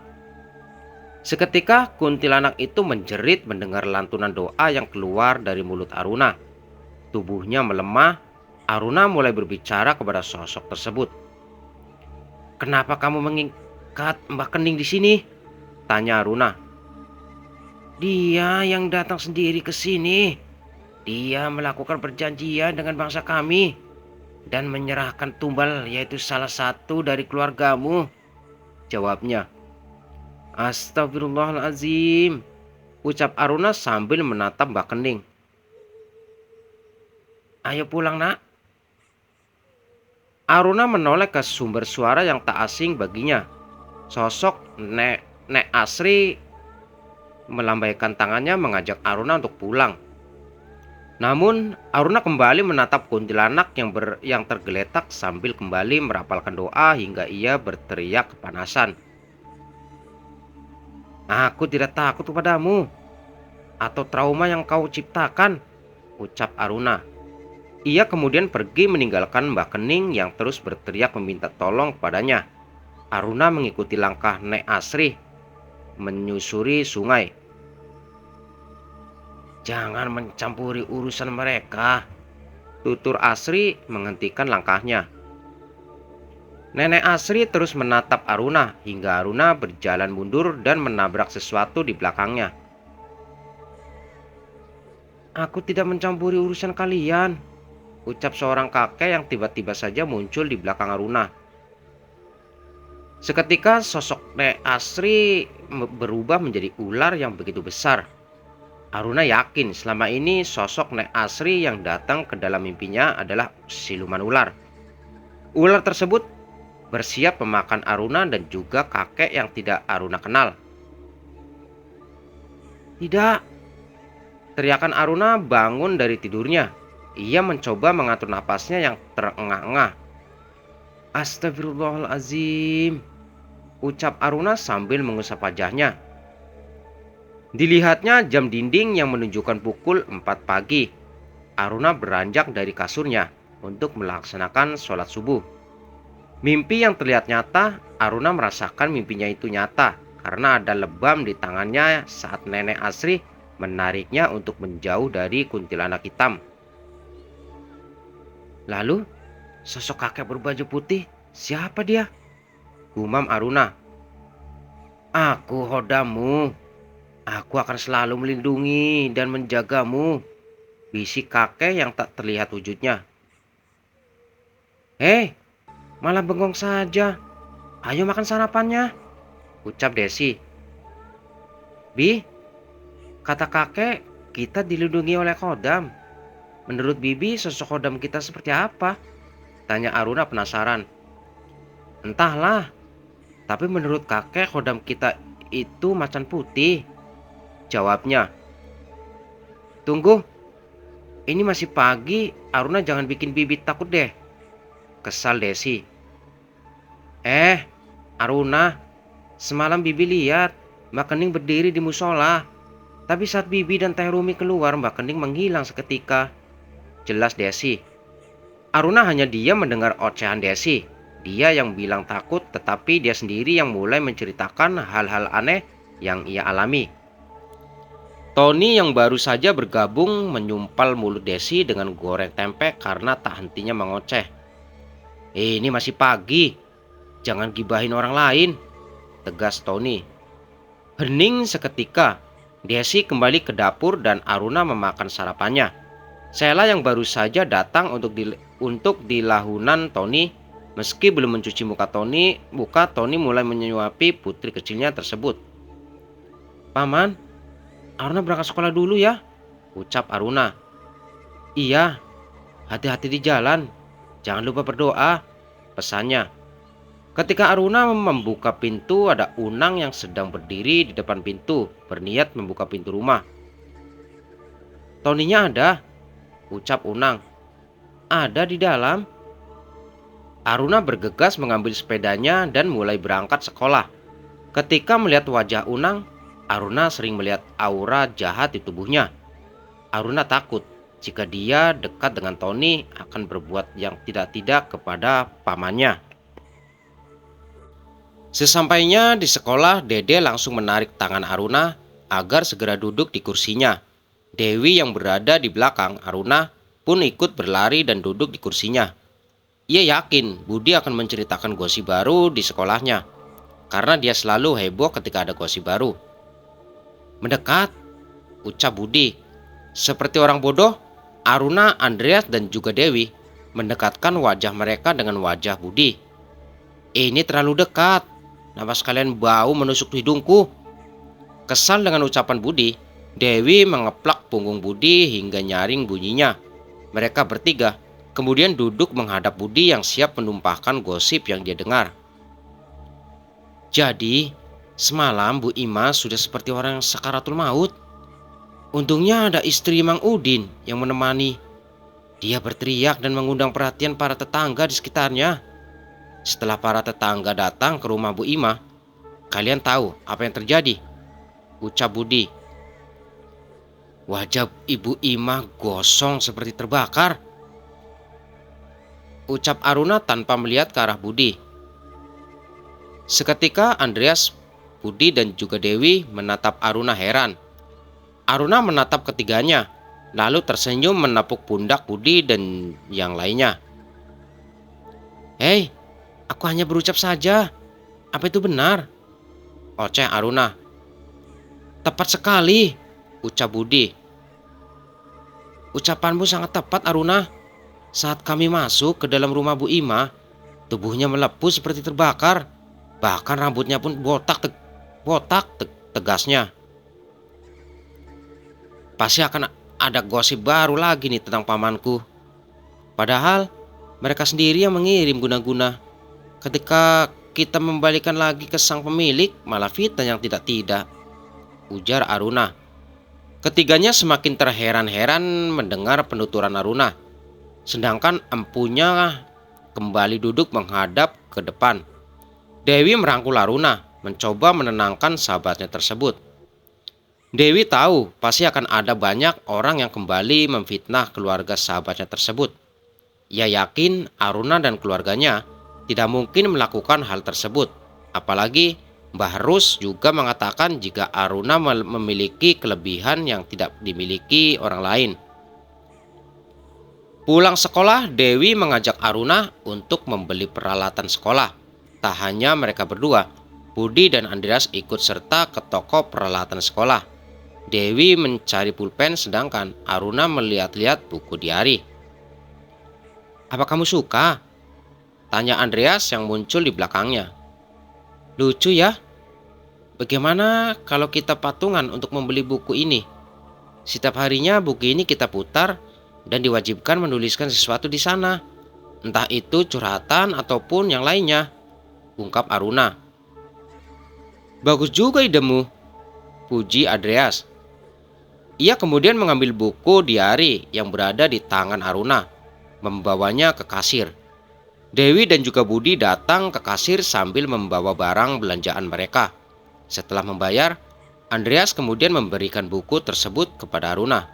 Seketika kuntilanak itu menjerit mendengar lantunan doa yang keluar dari mulut Aruna. Tubuhnya melemah. Aruna mulai berbicara kepada sosok tersebut. "Kenapa kamu mengikat Mbak Kening di sini?" tanya Aruna. "Dia yang datang sendiri ke sini. Dia melakukan perjanjian dengan bangsa kami dan menyerahkan tumbal, yaitu salah satu dari keluargamu," jawabnya. "Astagfirullahaladzim," ucap Aruna sambil menatap Mbak Kening. "Ayo pulang, nak." Aruna menoleh ke sumber suara yang tak asing baginya. Sosok Nek Asri melambaikan tangannya mengajak Aruna untuk pulang. Namun Aruna kembali menatap kuntilanak yang tergeletak sambil kembali merapalkan doa hingga ia berteriak kepanasan. "Aku tidak takut kepadamu atau trauma yang kau ciptakan," ucap Aruna. Ia kemudian pergi meninggalkan Mbak Kening yang terus berteriak meminta tolong kepadanya. Aruna mengikuti langkah Nek Asri menyusuri sungai. "Jangan mencampuri urusan mereka," tutur Asri menghentikan langkahnya. Nenek Asri terus menatap Aruna hingga Aruna berjalan mundur dan menabrak sesuatu di belakangnya. "Aku tidak mencampuri urusan kalian," ucap seorang kakek yang tiba-tiba saja muncul di belakang Aruna. Seketika sosok Nek Asri berubah menjadi ular yang begitu besar. Aruna yakin selama ini sosok Nek Asri yang datang ke dalam mimpinya adalah siluman ular. Ular tersebut bersiap memakan Aruna dan juga kakek yang tidak Aruna kenal. Tidak, teriakan Aruna bangun dari tidurnya. Ia mencoba mengatur napasnya yang terengah-engah. Astagfirullahalazim, ucap Aruna sambil mengusap wajahnya. Dilihatnya jam dinding yang menunjukkan pukul 4 pagi. Aruna beranjak dari kasurnya untuk melaksanakan sholat subuh. Mimpi yang terlihat nyata, Aruna merasakan mimpinya itu nyata karena ada lebam di tangannya saat Nenek Asri menariknya untuk menjauh dari kuntilanak hitam. Lalu, sosok kakek berbaju putih, siapa dia? Gumam Aruna. Aku Hodamu. Aku akan selalu melindungi dan menjagamu, bisik kakek yang tak terlihat wujudnya. Hei, malah bengong saja. Ayo makan sarapannya, ucap Desi. Bi, kata kakek, kita dilindungi oleh Kodam. Menurut Bibi, sosok Kodam kita seperti apa? Tanya Aruna penasaran. Entahlah, tapi menurut kakek Kodam kita itu macan putih, jawabnya. Tunggu, ini masih pagi, Aruna jangan bikin Bibi takut deh, kesal Desi. Aruna, semalam Bibi lihat Mbak Kening berdiri di musola. Tapi saat Bibi dan Teh Rumi keluar, Mbak Kening menghilang seketika, jelas Desi. Aruna hanya diam mendengar ocehan Desi. Dia yang bilang takut, tetapi dia sendiri yang mulai menceritakan hal-hal aneh yang ia alami. Tony yang baru saja bergabung menyumpal mulut Desi dengan goreng tempe karena tak hentinya mengoceh. Ini masih pagi, jangan gibahin orang lain, tegas Tony. Hening seketika, Desi kembali ke dapur dan Aruna memakan sarapannya. Sheila yang baru saja datang untuk di lahunan Tony. Meski belum mencuci muka Tony mulai menyuapi putri kecilnya tersebut. Paman, Aruna berangkat sekolah dulu ya, ucap Aruna. Iya, hati-hati di jalan, jangan lupa berdoa, pesannya. Ketika Aruna membuka pintu, ada Unang yang sedang berdiri di depan pintu, berniat membuka pintu rumah. Toninya ada, ucap Unang. Ada di dalam. Aruna bergegas mengambil sepedanya dan mulai berangkat sekolah. Ketika melihat wajah Unang, Aruna sering melihat aura jahat di tubuhnya. Aruna takut jika dia dekat dengan Tony akan berbuat yang tidak-tidak kepada pamannya. Sesampainya di sekolah, Dede langsung menarik tangan Aruna agar segera duduk di kursinya. Dewi yang berada di belakang Aruna pun ikut berlari dan duduk di kursinya. Ia yakin Budi akan menceritakan gosip baru di sekolahnya, karena dia selalu heboh ketika ada gosip baru. Mendekat, ucap Budi. Seperti orang bodoh, Aruna, Andreas, dan juga Dewi mendekatkan wajah mereka dengan wajah Budi. Ini terlalu dekat, napas kalian bau menusuk hidungku. Kesal dengan ucapan Budi, Dewi mengeplak punggung Budi hingga nyaring bunyinya. Mereka bertiga kemudian duduk menghadap Budi yang siap menumpahkan gosip yang dia dengar. Jadi, semalam Bu Ima sudah seperti orang sakaratul maut. Untungnya ada istri Mang Udin yang menemani. Dia berteriak dan mengundang perhatian para tetangga di sekitarnya. Setelah para tetangga datang ke rumah Bu Ima, kalian tahu apa yang terjadi? Ucap Budi. Wajah Ibu Ima gosong seperti terbakar, ucap Aruna tanpa melihat ke arah Budi. Seketika Andreas, Budi, dan juga Dewi menatap Aruna heran. Aruna menatap ketiganya, lalu tersenyum menepuk pundak Budi dan yang lainnya. Hei, aku hanya berucap saja. Apa itu benar? Oceh Aruna. Tepat sekali, ucap Budi. Ucapanmu sangat tepat Aruna. Saat kami masuk ke dalam rumah Bu Ima, tubuhnya melepuh seperti terbakar. Bahkan rambutnya pun botak, tegasnya. Pasti akan ada gosip baru lagi nih tentang pamanku. Padahal mereka sendiri yang mengirim guna-guna. Ketika kita membalikan lagi ke sang pemilik, malah fitnah yang tidak-tidak, ujar Aruna. Ketiganya semakin terheran-heran mendengar penuturan Aruna, sedangkan empunya kembali duduk menghadap ke depan. Dewi merangkul Aruna, mencoba menenangkan sahabatnya tersebut. Dewi tahu pasti akan ada banyak orang yang kembali memfitnah keluarga sahabatnya tersebut. Ia yakin Aruna dan keluarganya tidak mungkin melakukan hal tersebut. Apalagi Mbah Rus juga mengatakan jika Aruna memiliki kelebihan yang tidak dimiliki orang lain. Pulang sekolah, Dewi mengajak Aruna untuk membeli peralatan sekolah. Tak hanya mereka berdua, Budi dan Andreas ikut serta ke toko peralatan sekolah. Dewi mencari pulpen sedangkan Aruna melihat-lihat buku diari. "Apa kamu suka?" tanya Andreas yang muncul di belakangnya. "Lucu ya. Bagaimana kalau kita patungan untuk membeli buku ini? Setiap harinya buku ini kita putar dan diwajibkan menuliskan sesuatu di sana. Entah itu curhatan ataupun yang lainnya," ungkap Aruna. "Bagus juga idemu," puji Andreas. Ia kemudian mengambil buku diari yang berada di tangan Aruna, membawanya ke kasir. Dewi dan juga Budi datang ke kasir sambil membawa barang belanjaan mereka. Setelah membayar, Andreas kemudian memberikan buku tersebut kepada Aruna.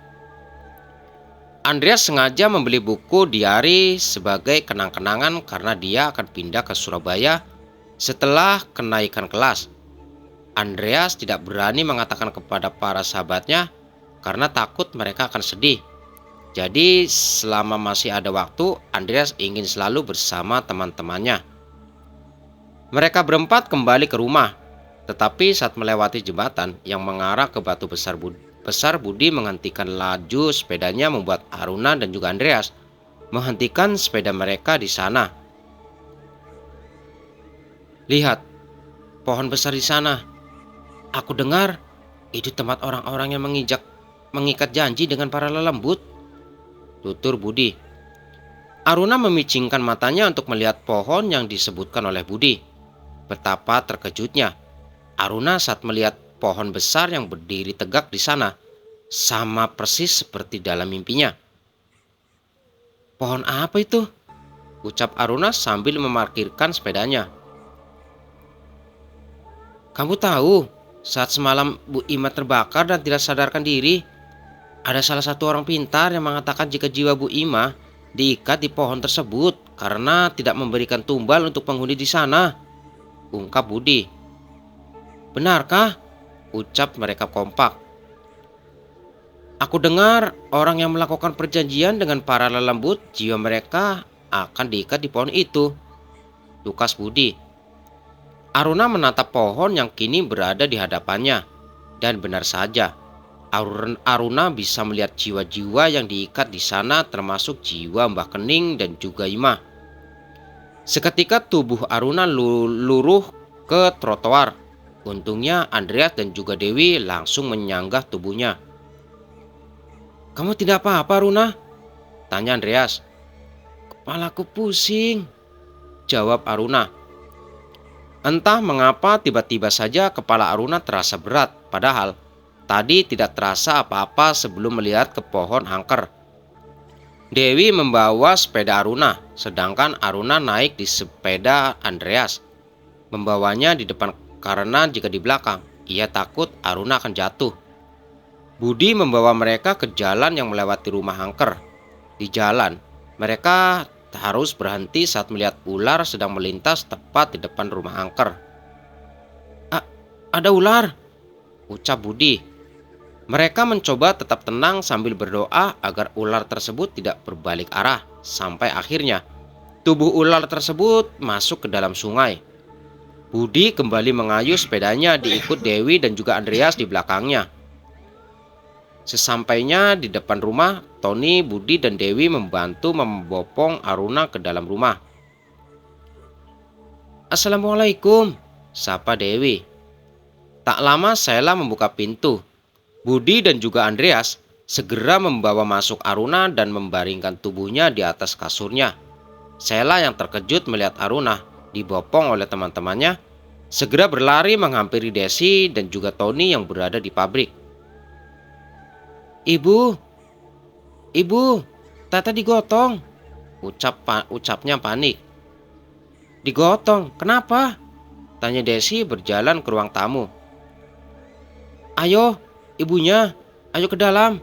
Andreas sengaja membeli buku diari sebagai kenang-kenangan karena dia akan pindah ke Surabaya setelah kenaikan kelas. Andreas tidak berani mengatakan kepada para sahabatnya karena takut mereka akan sedih. Jadi selama masih ada waktu, Andreas ingin selalu bersama teman-temannya. Mereka berempat kembali ke rumah, tetapi saat melewati jembatan yang mengarah ke Batu Besar, Budi menghentikan laju sepedanya, membuat Aruna dan juga Andreas menghentikan sepeda mereka di sana. "Lihat, pohon besar di sana. Aku dengar itu tempat orang-orang yang mengikat janji dengan para lelembut," tutur Budi. Aruna memicingkan matanya untuk melihat pohon yang disebutkan oleh Budi. Betapa terkejutnya Aruna saat melihat pohon besar yang berdiri tegak di sana, sama persis seperti dalam mimpinya. "Pohon apa itu?" ucap Aruna sambil memarkirkan sepedanya. "Kamu tahu, saat semalam Bu Ima terbakar dan tidak sadarkan diri, ada salah satu orang pintar yang mengatakan jika jiwa Bu Ima diikat di pohon tersebut karena tidak memberikan tumbal untuk penghuni di sana," ungkap Budi. "Benarkah?" ucap mereka kompak. "Aku dengar orang yang melakukan perjanjian dengan para lelembut, jiwa mereka akan diikat di pohon itu," tukas Budi. Aruna menatap pohon yang kini berada di hadapannya, dan benar saja, Aruna bisa melihat jiwa-jiwa yang diikat di sana, termasuk jiwa Mbah Kening dan juga Imah. Seketika tubuh Aruna luruh ke trotoar. Untungnya Andreas dan juga Dewi langsung menyanggah tubuhnya. "Kamu tidak apa-apa, Aruna?" tanya Andreas. "Kepalaku pusing," jawab Aruna. Entah mengapa tiba-tiba saja kepala Aruna terasa berat, padahal tadi tidak terasa apa-apa sebelum melihat ke pohon angker. Dewi membawa sepeda Aruna, sedangkan Aruna naik di sepeda Andreas, membawanya di depan karena jika di belakang, ia takut Aruna akan jatuh. Budi membawa mereka ke jalan yang melewati rumah angker. Di jalan, mereka harus berhenti saat melihat ular sedang melintas tepat di depan rumah angker. Ada ular," ucap Budi. Mereka mencoba tetap tenang sambil berdoa agar ular tersebut tidak berbalik arah, sampai akhirnya tubuh ular tersebut masuk ke dalam sungai. Budi kembali mengayuh sepedanya diikut Dewi dan juga Andreas di belakangnya. Sesampainya di depan rumah, Tony, Budi, dan Dewi membantu membopong Aruna ke dalam rumah. "Assalamualaikum," sapa Dewi. Tak lama Sheila membuka pintu. Budi dan juga Andreas segera membawa masuk Aruna dan membaringkan tubuhnya di atas kasurnya. Sheila yang terkejut melihat Aruna dibopong oleh teman-temannya, segera berlari menghampiri Desi dan juga Tony yang berada di pabrik. "Ibu, ibu, Tata digotong," ucapnya panik. "Digotong? Kenapa?" tanya Desi berjalan ke ruang tamu. "Ayo, ibunya, ayo ke dalam,"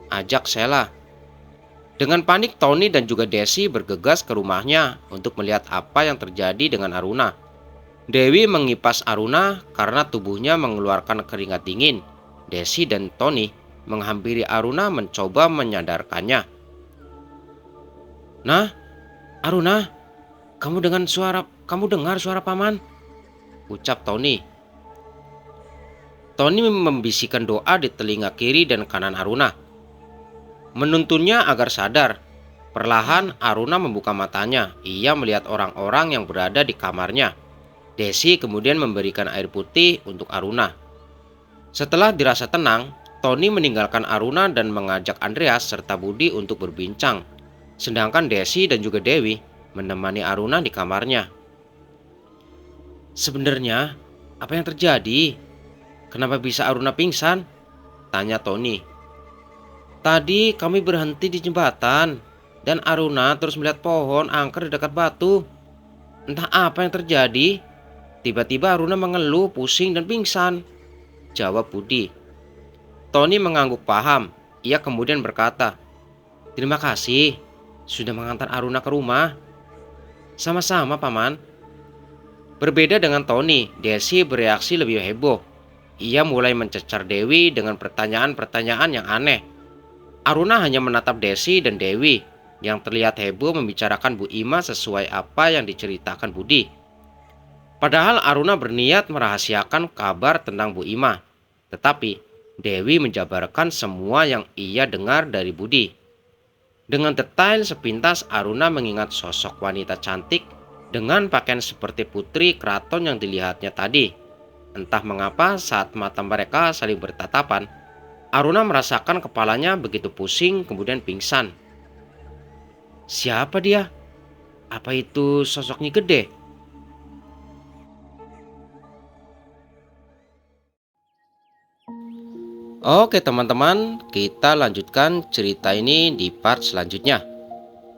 ajak Sheila. Dengan panik, Tony dan juga Desi bergegas ke rumahnya untuk melihat apa yang terjadi dengan Aruna. Dewi mengipas Aruna karena tubuhnya mengeluarkan keringat dingin. Desi dan Tony menghampiri Aruna mencoba menyadarkannya. "Nah, Aruna, kamu dengar suara paman?" ucap Tony. Tony membisikkan doa di telinga kiri dan kanan Aruna, menuntunnya agar sadar. Perlahan Aruna membuka matanya. Ia melihat orang-orang yang berada di kamarnya. Desi kemudian memberikan air putih untuk Aruna. Setelah dirasa tenang, Tony meninggalkan Aruna dan mengajak Andreas serta Budi untuk berbincang. Sedangkan Desi dan juga Dewi menemani Aruna di kamarnya. "Sebenarnya apa yang terjadi? Kenapa bisa Aruna pingsan?" tanya Tony. "Tadi kami berhenti di jembatan dan Aruna terus melihat pohon angker di dekat batu. Entah apa yang terjadi. Tiba-tiba Aruna mengeluh, pusing dan pingsan," jawab Budi. Tony mengangguk paham. Ia kemudian berkata, "Terima kasih sudah mengantar Aruna ke rumah." "Sama-sama, Paman." Berbeda dengan Tony, Desi bereaksi lebih heboh. Ia mulai mencecar Dewi dengan pertanyaan-pertanyaan yang aneh. Aruna hanya menatap Desi dan Dewi yang terlihat heboh membicarakan Bu Ima sesuai apa yang diceritakan Budi. Padahal Aruna berniat merahasiakan kabar tentang Bu Ima, tetapi Dewi menjabarkan semua yang ia dengar dari Budi. Dengan detail sepintas Aruna mengingat sosok wanita cantik dengan pakaian seperti putri keraton yang dilihatnya tadi. Entah mengapa saat mata mereka saling bertatapan, Aruna merasakan kepalanya begitu pusing kemudian pingsan. Siapa dia? Apa itu sosok Nyi Gede? Oke teman-teman, kita lanjutkan cerita ini di part selanjutnya.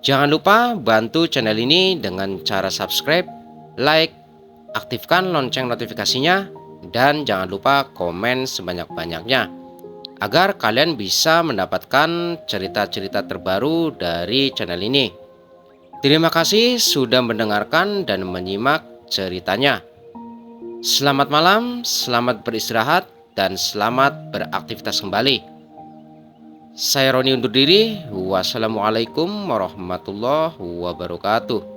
Jangan lupa bantu channel ini dengan cara subscribe, like, aktifkan lonceng notifikasinya, dan jangan lupa komen sebanyak-banyaknya agar kalian bisa mendapatkan cerita-cerita terbaru dari channel ini. Terima kasih sudah mendengarkan dan menyimak ceritanya. Selamat malam, selamat beristirahat, dan selamat beraktivitas kembali. Saya Roni undur diri. Wassalamualaikum warahmatullahi wabarakatuh.